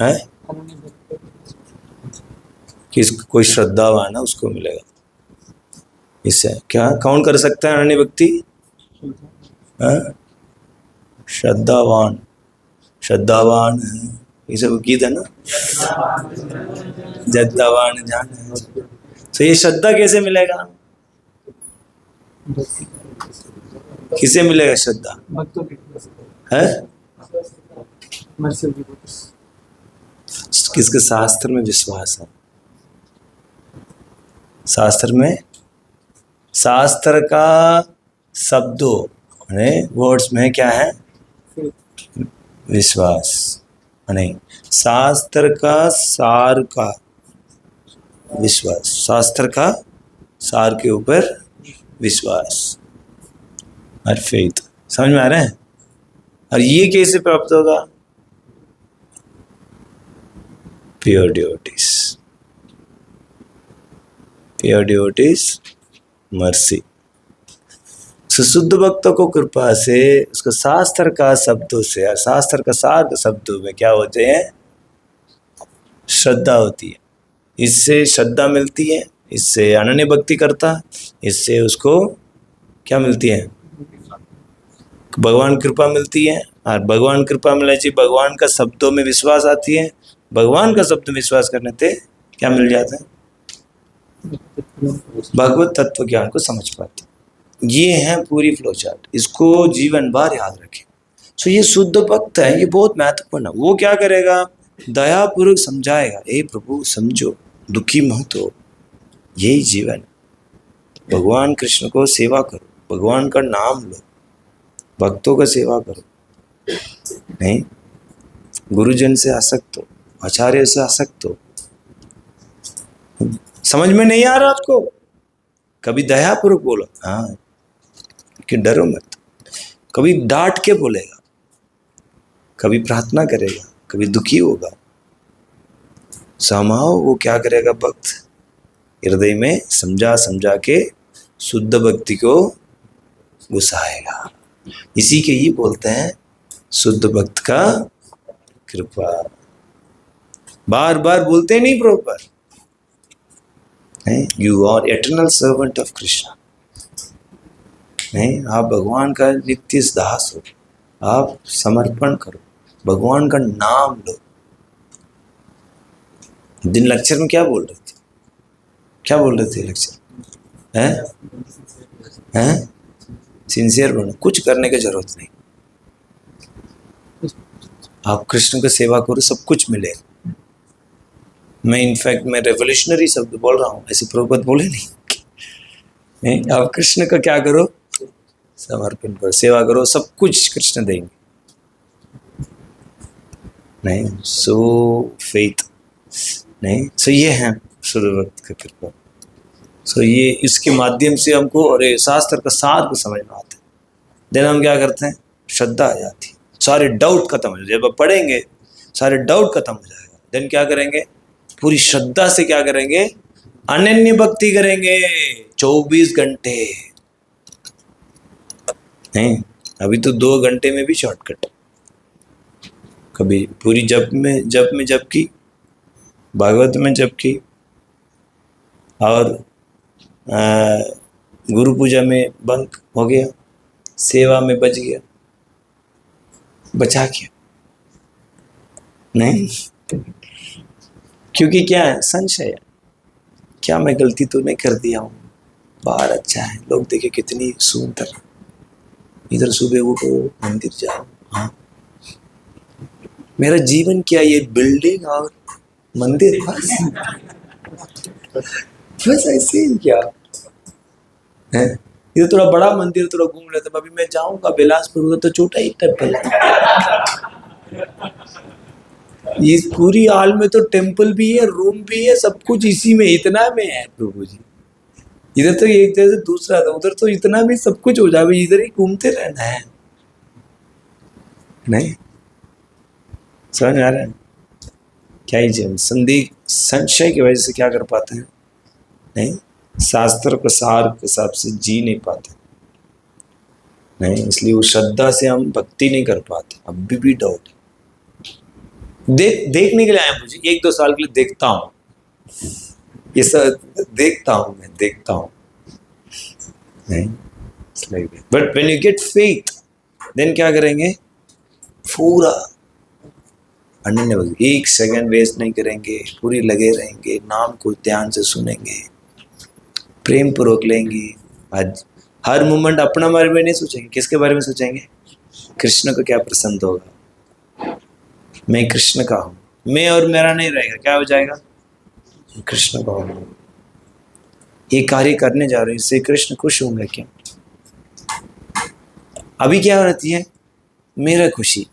है किस कोई श्रद्धावान है उसको मिलेगा। इससे क्या कौन कर सकता है अनन्य भक्ति? है श्रद्धावान। श्रद्धावान है ये सब गीत है ना, जद्दावान जान है। तो ये श्रद्धा कैसे मिलेगा? किसे मिलेगा श्रद्धा? है किसके शास्त्र में विश्वास है। शास्त्र में, शास्त्र का शब्दों वर्ड्स में क्या है? विश्वास। नहीं, शास्त्र का सार का विश्वास, शास्त्र का सार के ऊपर विश्वास और फेथ। समझ में आ रहा है? और ये कैसे प्राप्त होगा? Pure devotees. Pure devotees mercy. शुद्ध भक्तों को कृपा से उसको शास्त्र का शब्दों से और शास्त्र का सार के शब्दों में क्या होते हैं? श्रद्धा होती है। इससे श्रद्धा मिलती है, इससे अनन्य भक्ति करता, इससे उसको क्या मिलती है? भगवान कृपा मिलती है। और भगवान कृपा मिलने चाहिए, भगवान का शब्दों में विश्वास आती है। भगवान का शब्द में विश्वास करने से क्या मिल जाता है? भगवत तत्व ज्ञान को समझ पाते। ये है पूरी फ्लो चार्ट, इसको जीवन भर याद रखें। तो ये शुद्ध भक्त है, ये बहुत महत्वपूर्ण है। वो क्या करेगा? दयापूर्वक समझाएगा, हे प्रभु समझो, दुखी मत हो, यही जीवन। भगवान कृष्ण को सेवा करो, भगवान का नाम लो, भक्तों का सेवा करो। नहीं, गुरुजन से आसक्त हो, आचार्य से आसक्त हो। समझ में नहीं आ रहा आपको? कभी दयापूर्वक बोलो, हाँ, कि डरो मत। कभी डांट के बोलेगा, कभी प्रार्थना करेगा, कभी दुखी होगा। समाओ वो क्या करेगा? भक्त हृदय में समझा समझा के शुद्ध भक्ति को घुसाएगा। इसी के ही बोलते हैं शुद्ध भक्त का कृपा। बार बार बोलते नहीं proper, you are eternal servant of Krishna. नहीं, आप भगवान का नित्य दास हो, आप समर्पण करो, भगवान का नाम लो। दिन लेक्चर में क्या बोल रहे थे? क्या बोल रहे थे लेक्चर? हैं सिंसियर बनो, कुछ करने की जरूरत नहीं। आप कृष्ण की सेवा करो, सब कुछ मिलेगा। मैं इनफैक्ट मैं रेवोल्यूशनरी शब्द बोल रहा हूँ, ऐसे प्रभुपद बोले नहीं। आप कृष्ण का क्या करो? समर्पण करो, सेवा करो, सब कुछ कृष्ण देंगे। नहीं, सो फेथ नहीं, सो ये है शुद्ध भक्त का कृपा। सो ये इसके माध्यम से हमको और शास्त्र का सार को समझ में आता है। देन हम क्या करते हैं? श्रद्धा आ जाती है, सारे डाउट खत्म हो जाए। जब आप पढ़ेंगे सारे डाउट खत्म हो जाएगा। देन क्या करेंगे? पूरी श्रद्धा से क्या करेंगे? अनन्य भक्ति करेंगे 24 घंटे। नहीं, अभी तो 2 घंटे में भी शॉर्टकट। कभी पूरी जप में की, भागवत में जप की, और गुरु पूजा में बंक हो गया, सेवा में बच गया, बचा क्या? नहीं, क्योंकि क्या है? संशय है, क्या मैं गलती तो नहीं कर दिया हूँ? बाहर अच्छा है, लोग देखे कितनी सुंदर, इधर सुबह उठो, मंदिर जाओ। हाँ, मेरा जीवन क्या? ये बिल्डिंग और मंदिर, बस ऐसे ही क्या है? ये थोड़ा बड़ा मंदिर, थोड़ा घूम लेते। अभी मैं जाऊंगा बिलासपुर, तो छोटा ही टेम्पल है। ये पूरी हाल में तो टेम्पल भी है, रूम भी है, सब कुछ इसी में, इतना में है प्रभु जी। इधर तो एक जगह से दूसरा था, उधर तो इतना भी सब कुछ हो जाए, इधर ही घूमते रहना है। नहीं समझ आ रहा है? क्या ही जीवन संदेह संशय की वजह से क्या कर पाते हैं? नहीं, शास्त्र के सार के हिसाब से जी नहीं पाते, नहीं, इसलिए वो श्रद्धा से हम भक्ति नहीं कर पाते। अभी भी डाउट है। देखने के लिए आए मुझे, 1-2 साल के लिए देखता हूँ, ये सब देखता हूँ, मैं देखता हूँ, नहीं, but when you get faith then क्या करेंगे, पूरा अनन्य भक्ति, 1 सेकंड वेस्ट नहीं करेंगे, पूरी लगे रहेंगे, नाम को ध्यान से सुनेंगे, प्रेम पूर्वक लेंगे। आज हर मोमेंट अपना बारे में नहीं सोचेंगे, किसके बारे में सोचेंगे, कृष्ण को क्या पसंद होगा, मैं कृष्ण का हूँ, मैं और मेरा नहीं रहेगा, क्या हो जाएगा, कृष्ण का हूँ, ये कार्य करने जा रहे हैं, इससे कृष्ण खुश होंगे क्या। अभी क्या रहती है, मेरा खुशी,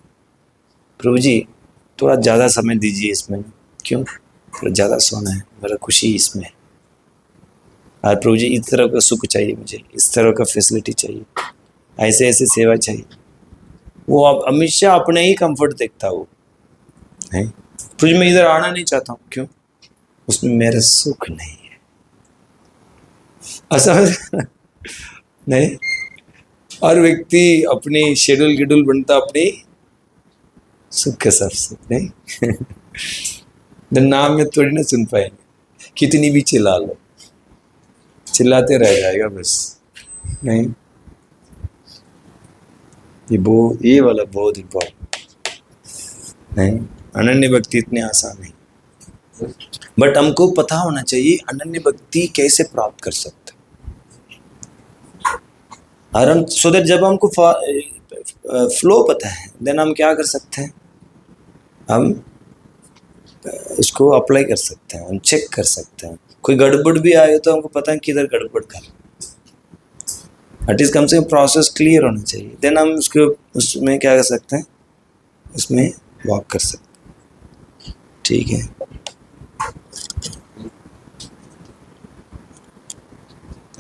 प्रभु जी थोड़ा ज़्यादा समय दीजिए इसमें, क्यों, थोड़ा ज़्यादा सोना है, मेरा खुशी इसमें है। और प्रभु जी इस तरह का सुख चाहिए मुझे, इस तरह का फैसिलिटी चाहिए, ऐसे ऐसे सेवा चाहिए। वो अब हमेशा अपने ही कंफर्ट देखता वो है, प्रभु जी मैं इधर आना नहीं चाहता हूँ, क्यों, उसमें मेरा सुख नहीं है, असमझ नहीं। और व्यक्ति अपनी शेड्यूल बनता अपनी सुख के सबसे, नहीं तो नाम में थोड़ी ना सुन पाएंगे, कितनी भी चिल्ला लो, चिल्लाते रह जाएगा बस, नहीं। ये वाला बहुत इम्पोर्टेंट, नहीं, अनन्य भक्ति इतने आसान नहीं, बट हमको पता होना चाहिए अनन्य भक्ति कैसे प्राप्त कर सकते, और हम सो दैट जब हमको फ्लो पता है देन हम क्या कर सकते हैं, हम इसको अप्लाई कर सकते हैं, हम चेक कर सकते हैं, कोई गड़बड़ भी आए तो हमको पता है किधर गड़बड़ कर, एटलीस्ट कम से कम प्रोसेस क्लियर होना चाहिए, देन हम उसमें क्या कर सकते हैं, उसमें वॉक कर सकते हैं, ठीक है।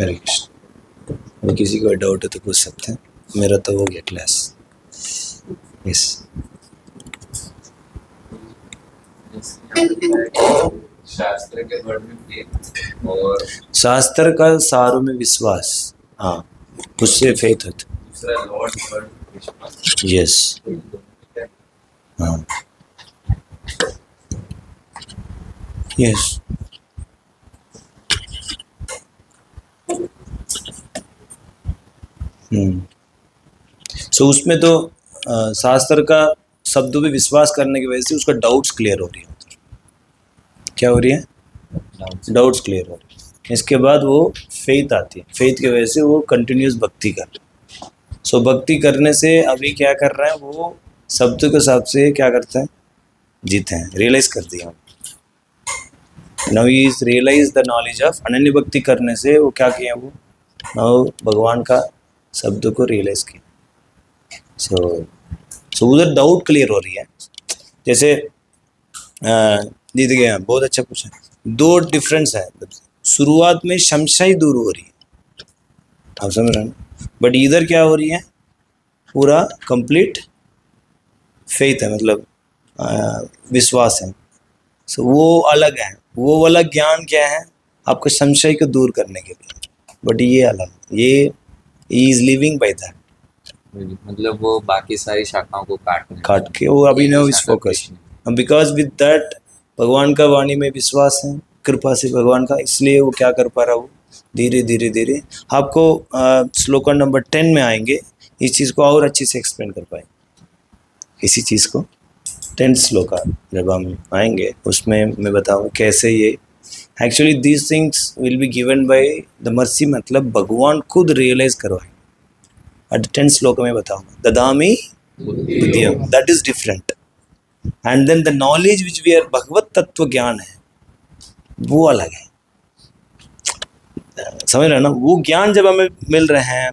हरे कृष्ण। अगर किसी को डाउट है तो पूछ सकते हैं, मेरा तो हो गया क्लास, यस। शास्त्र के वर्ड में फेथ और शास्त्र का सारों में विश्वास, हाँ, उससे फेथ होता, दूसरा लॉर्ड वर्ड विश्वास, यस, हाँ, यस। सो उसमें तो शास्त्र का शब्दों पे विश्वास करने की वजह से उसका डाउट्स क्लियर हो रही है, क्या हो रही है, डाउट्स क्लियर हो रही है। इसके बाद वो फेथ आती है, फेथ की वजह से वो कंटिन्यूस भक्ति कर रहा है। सो भक्ति करने से अभी क्या कर रहा है, वो शब्द के हिसाब से क्या करते हैं, जीते हैं, रियलाइज कर दिया। Now he is realise the knowledge of, अनन्य भक्ति करने से वो क्या किया, वो नाउ भगवान का शब्द को रियलाइज किया। सो उधर डाउट क्लियर हो रही है। जैसे जीत गया, बहुत अच्छा पूछा। 2 डिफरेंस है, शुरुआत में संशय दूर हो रही है, आप समझ रहे हैं, बट इधर क्या हो रही है, पूरा कंप्लीट फेथ है, मतलब विश्वास है। सो वो अलग है, वो वाला ज्ञान क्या है, आपको संशय को दूर करने के लिए, बट ये अलग, ये इज लिविंग बाय दैट, मतलब वो बाकी सारी शाखाओं को काट के वो अभिनव is focus, because with that भगवान का वाणी में विश्वास है, कृपा से भगवान का, इसलिए वो क्या कर पा रहा, वो धीरे धीरे धीरे आपको श्लोक नंबर 10 में आएंगे, इस चीज़ को और अच्छी से एक्सप्लेन कर पाएंगे, इसी चीज़ को 10 श्लोक जब हम आएंगे उसमें मैं बताऊँ कैसे ये actually these things will be given by the mercy, मतलब भगवान खुद रियलाइज करवाएंगे। एट 10 श्लोक में बताऊंगा, ददामी बुद्धियम, that is different, and then the knowledge which we are, भगवत तत्व ज्ञान है वो अलग है, समझ रहे हैं ना, वो ज्ञान जब हमें मिल रहे हैं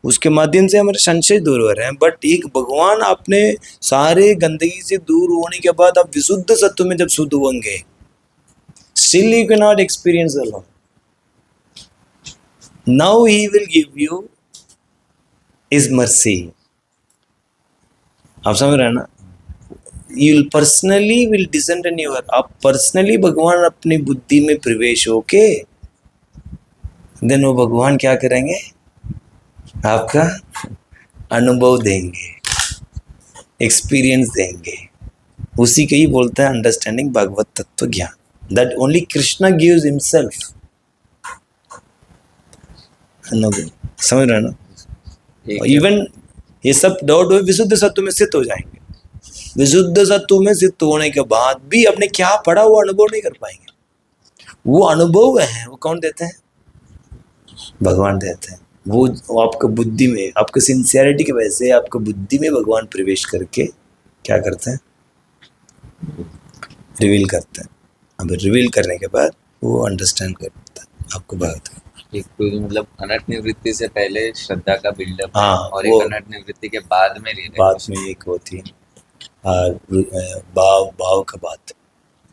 उसके माध्यम से हमारे संशय दूर हो रहे हैं, बट एक भगवान आपने सारे गंदगी से दूर होने के बाद आप विशुद्ध सत्व में जब शुद्ध होंगे, still you cannot experience the Lord. Now he will give you his mercy. आप समझ रहे हैं ना, you will personally will descend in your, आप पर्सनली भगवान अपनी बुद्धि में प्रवेश होके देन वो भगवान क्या करेंगे, आपका अनुभव देंगे, एक्सपीरियंस देंगे। उसी के ही बोलते हैं अंडरस्टैंडिंग भगवत तत्व ज्ञान, that only Krishna gives himself. समझ रहे हैं ना? इवन ये सब डाउट विशुद्ध सत्व में स्थित हो जाएंगे। विशुद्ध सत्व में स्थित होने के बाद भी अपने क्या पढ़ा वो अनुभव नहीं कर पाएंगे। वो अनुभव है वो कौन देते हैं, भगवान देते हैं। वो आपका बुद्धि में, आपके सिंसियरिटी की वजह से आपका बुद्धि में भगवान प्रवेश करके क्या करते हैं, रिवील करते हैं। अब रिवील करने के बाद वो अंडरस्टैंड करता है आपको बात। एक तो मतलब अनर्थ निवृत्ति से पहले श्रद्धा का बिल्डअप, हाँ, और वो एक अनर्थ निवृत्ति के बाद में बाद में एक होती है भाव का बात,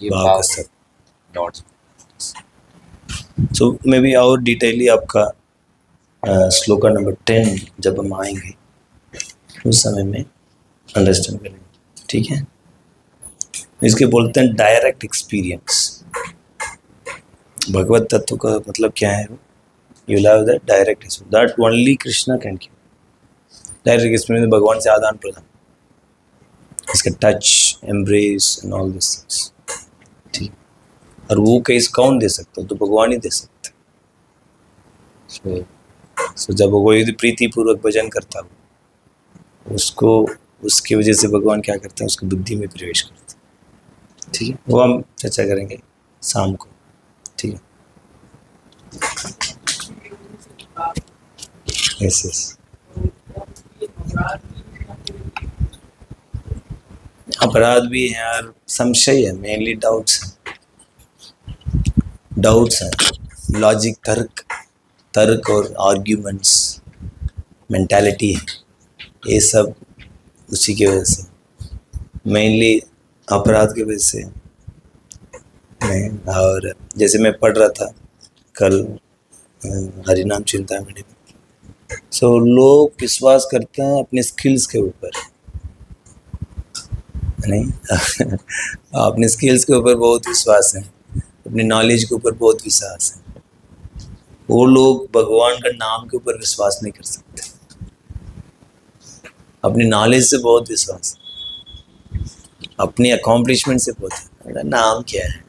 ये भाव भाव का सब। डॉट्स। सो मे बी और डिटेयली आपका श्लोका नंबर 10 जब हम आएंगे उस समय में अंडरस्टैंड करेंगे, ठीक है। इसके बोलते हैं डायरेक्ट एक्सपीरियंस। भगवत तत्व का मतलब क्या है, you have that direct experience, that only Krishna can give. Direct experience भगवान से आदान प्रदान, इसका touch, embrace and all this things, ठीक। और वो केस कौन दे सकता है, तो भगवान ही दे सकते। सो जब वो कोई प्रीति पूर्वक भजन करता हो उसको, उसकी वजह से भगवान क्या करते हैं, उसकी बुद्धि में प्रवेश करते हैं, ठीक है। वो हम चर्चा करेंगे शाम को, ठीक है। यस यस, अपराध भी है और संशय है, मेनली डाउट्स हैं, लॉजिक, तर्क और आर्ग्यूमेंट्स, मेंटालिटी है, ये सब उसी की वजह से, मेनली अपराध की वजह से। और जैसे मैं पढ़ रहा था कल हरिनाम चिंतामणि में, सो लोग विश्वास करते हैं अपने स्किल्स के ऊपर, नहीं अपने स्किल्स के ऊपर बहुत विश्वास है, अपनी नॉलेज के ऊपर बहुत विश्वास है। वो लोग भगवान का नाम के ऊपर विश्वास नहीं कर सकते। अपनी नॉलेज से बहुत विश्वास, अपनी अकॉम्प्लिशमेंट से बहुत है। नाम क्या है,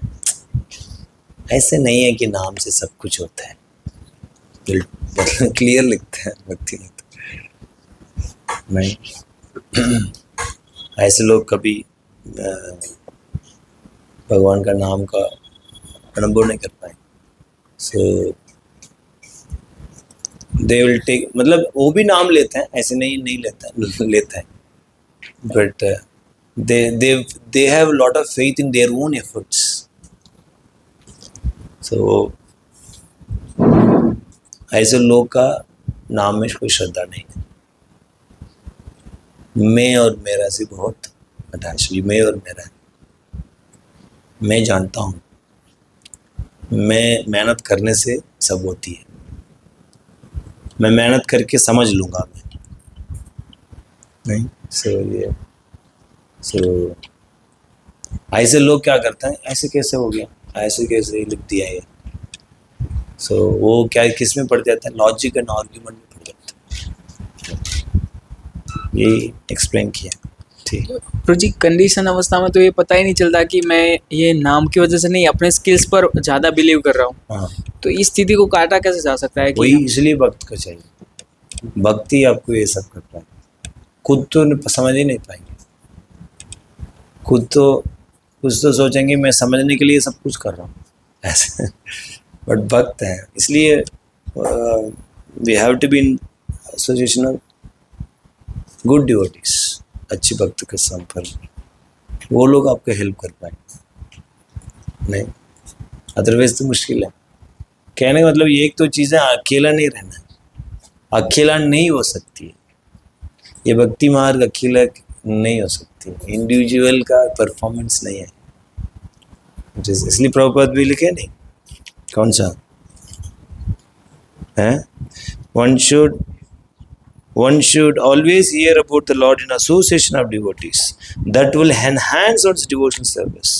ऐसे नहीं है कि नाम से सब कुछ होता है, क्लियर लिखते हैं भक्ति में तो नहीं। ऐसे लोग कभी भगवान का नाम का अनुभव नहीं कर पाए। सो दे विल टेक, मतलब वो भी नाम लेते हैं, ऐसे नहीं लेता है, but they have a lot of faith in their own efforts. So ऐसे लोग का नाम में कोई श्रद्धा नहीं है। मैं और मेरा से बहुत अटैचमेंट, मैं और मेरा, मैं जानता हूँ, मैं मेहनत करने से सब होती है, मैं मेहनत करके समझ लूँगा मैं, नहीं। सो ऐसे लोग क्या करते हैं, ऐसे कैसे हो गया, ऐसे कैसे लिख दिया ये। सो वो क्या किस में पड़ जाता है, लॉजिक एंड आर्ग्यूमेंट में पड़ जाता है। ये एक्सप्लेन किया, ठीक। प्रभु जी, कंडीशन अवस्था में तो ये पता ही नहीं चलता कि मैं ये नाम की वजह से नहीं, अपने स्किल्स पर ज़्यादा बिलीव कर रहा हूँ। हाँ, तो इस स्थिति को काटा कैसे जा सकता है? वही इसलिए भक्त को चाहिए, भक्ति आपको ये सब करता है। खुद तो समझ ही नहीं पाएंगे, खुद तो कुछ तो सोचेंगे मैं समझने के लिए सब कुछ कर रहा हूँ ऐसे, बट भक्त है, इसलिए we have to be in association of good devotees, अच्छी भक्त के संपर्क, वो लोग आपको हेल्प कर पाएंगे, नहीं अदरवाइज तो मुश्किल है। कहने का मतलब ये, एक तो चीज़ें अकेला नहीं रहना है, अकेला नहीं हो सकती है ये भक्ति मार्ग, अकेला नहीं हो सकती, इंडिविजुअल का परफॉर्मेंस नहीं है। इसलिए प्रभुपाद भी लिखे नहीं, कौन सा है, one should always hear about the Lord in association of devotees, that will enhance one's devotional service.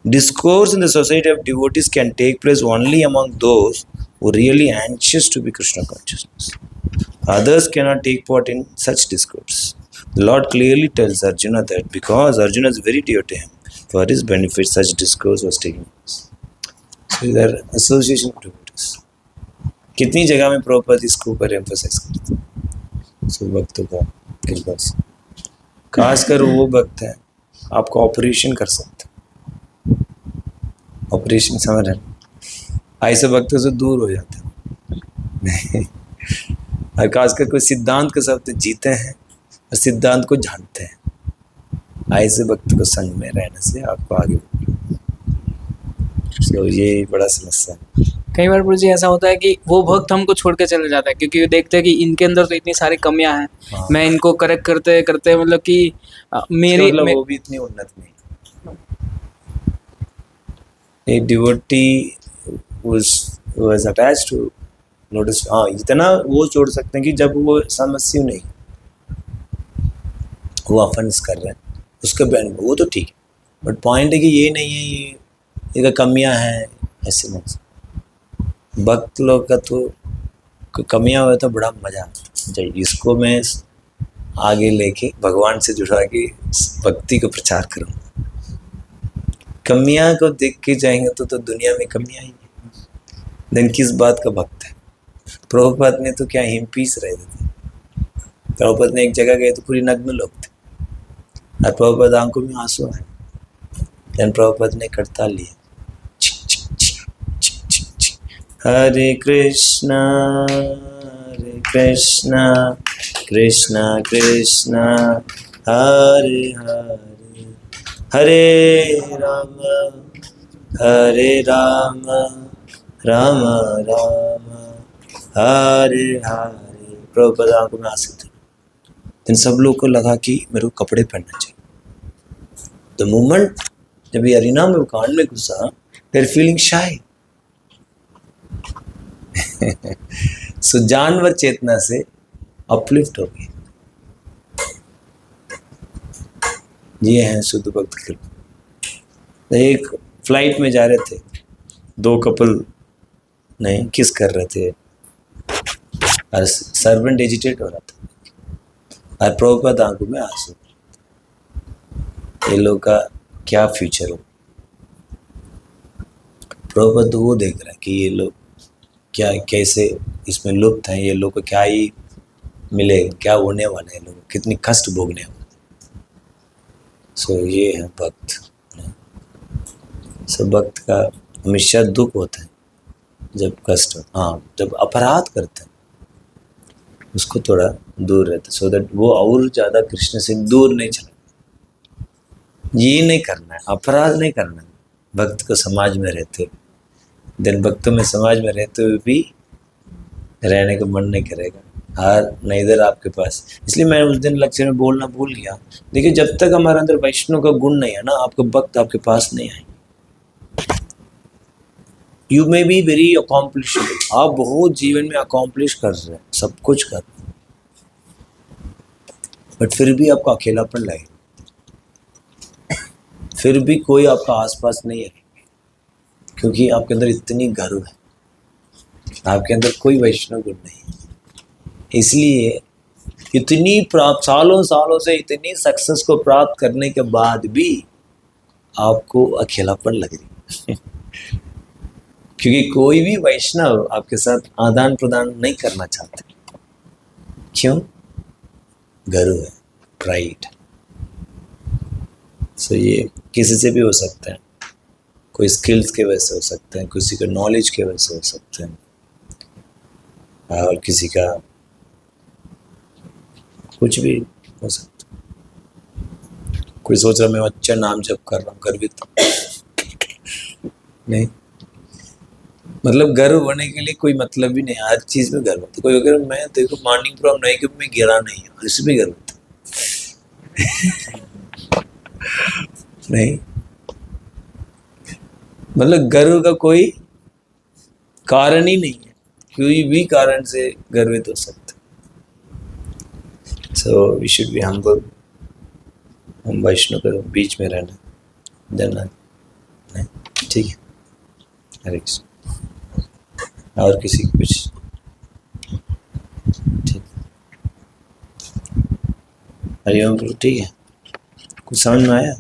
Discourse in the society of devotees can take place only among those who really anxious to be Krishna consciousness. Others cannot take part in such discourse. The Lord clearly tells Arjuna that because Arjuna is very dear to him, for his benefit such discourse was taking place. So there are association of devotees. कितनी जगह में प्रभुपाद इसको ऊपर emphasise करते हैं, सो भक्तों का कृपा से, खासकर वो भक्त है आपको ऑपरेशन कर सकते, ऑपरेशन समझ रहे हैं, ऐसे भक्तों से दूर हो जाते हैं और खासकर कोई सिद्धांत के साथ जीते हैं और सिद्धांत को जानते हैं, ऐसे भक्त को संग में रहने से आपको आगे तो ये बड़ा समस्या है। कई बार प्रभु जी ऐसा होता है कि वो भक्त हमको छोड़ के चले जाता है क्योंकि वो देखते हैं कि इनके अंदर तो इतनी सारी कमियां हैं, हाँ। मैं इनको करेक्ट करते करते मतलब कि मेरी मतलब वो भी इतनी उन्नत नहीं। एक devotee was attached to lotus, हाँ इतना वो छोड़ सकते हैं कि जब वो समस्या नहीं, वो ऑफेंस कर रहे हैं उसके बैंड में वो तो ठीक है, बट पॉइंट है कि ये नहीं है, ये कमियां हैं, ऐसे नहीं। भक्त लोग का तो कमियां हुए तो बड़ा मजा आता है, इसको मैं आगे लेके भगवान से जुड़ा के भक्ति को प्रचार करूँगा। कमियां को देख के जाएंगे तो दुनिया में कमियां ही है, देन किस बात का भक्त है। प्रभुपाद ने तो क्या हिम पीस रहे थे, प्रभुपाद ने एक जगह गए तो पूरी नग्न लोग थे और प्रभुपाद आंखों में आंसू आए, देन प्रभुपाद ने करताल लिए, हरे कृष्णा कृष्णा कृष्णा हरे हरे, हरे राम राम राम हरे हरे। प्रभुपाद आंखों में आंसू थे, इन सब लोग को लगा कि मेरे को कपड़े पहनना चाहिए। द मोमेंट जब ये अरीना में कांड में घुसा, देयर फीलिंग शाय सो जानवर चेतना से अपलिफ्ट हो गई। ये हैं शुद्ध भक्त कृपा। एक फ्लाइट में जा रहे थे, दो कपल नहीं किस कर रहे थे और सर्वेंट एजिटेट हो रहा था और प्रभुपाद आंखों में आंसू, ये लोग का क्या फ्यूचर हो। प्रभुपाद तो वो देख रहा है कि ये लोग क्या कैसे इसमें लुप्त हैं, ये लोग को क्या ही मिलेगा, क्या होने वाले हैं, लोग कितनी कष्ट भोगने वाले। सो ये है भक्त। सब भक्त का हमेशा दुख होता है जब कष्ट हो, हाँ जब अपराध करते हैं उसको थोड़ा दूर रहता है, सो दैट वो और ज़्यादा कृष्ण से दूर नहीं चला। ये नहीं करना है, अपराध नहीं करना है। भक्त को समाज में रहते, दिन भक्तों में समाज में रहते हुए भी रहने का मन नहीं करेगा, हार नहीं इधर आपके पास। इसलिए मैं उस दिन लेक्चर में बोलना भूल गया, देखिए जब तक हमारे अंदर वैष्णव का गुण नहीं है ना, आपका भक्त आपके पास नहीं आएंगे। यू मे बी वेरी अकॉम्प्लिशेबल, आप बहुत जीवन में अकॉम्प्लिश कर रहे हैं, सब कुछ कर रहे हैं, बट फिर भी आपको अकेलापन लगेगा, फिर भी कोई आपका आसपास नहीं है, क्योंकि आपके अंदर इतनी गर्व है, आपके अंदर कोई वैष्णव गुण नहीं। इसलिए इतनी प्राप्त सालों सालों से इतनी सक्सेस को प्राप्त करने के बाद भी आपको अकेलापन लग रही क्योंकि कोई भी वैष्णव आपके साथ आदान प्रदान नहीं करना चाहते। क्यों? गर्व है, प्राइड। सो ये किसी से भी हो सकता है, कोई स्किल्स के वजह से हो सकता है, किसी का नॉलेज के वजह से हो सकता है, और किसी का कुछ भी हो सकता है। कोई सोच रहा मैं अच्छा नाम जप कर रहा हूँ, गर्वित नहीं, मतलब गर्व होने के लिए कोई मतलब भी नहीं, हर चीज़ में गर्व होता। कोई अगर मैं देखो मॉर्निंग प्रोग्राम नहीं कि मैं गिरा नहीं हूँ, इसमें गर्व होता नहीं, मतलब गर्व का कोई कारण ही नहीं है, कोई भी कारण से गर्वित हो सकता। So we should be humble, हम वैष्णव के बीच में रहना देना नहीं, ठीक है। हरे कृष्ण। और किसी को कुछ? ठीक, हरिओम प्रभु। ठीक है, कुछ समझ में आया?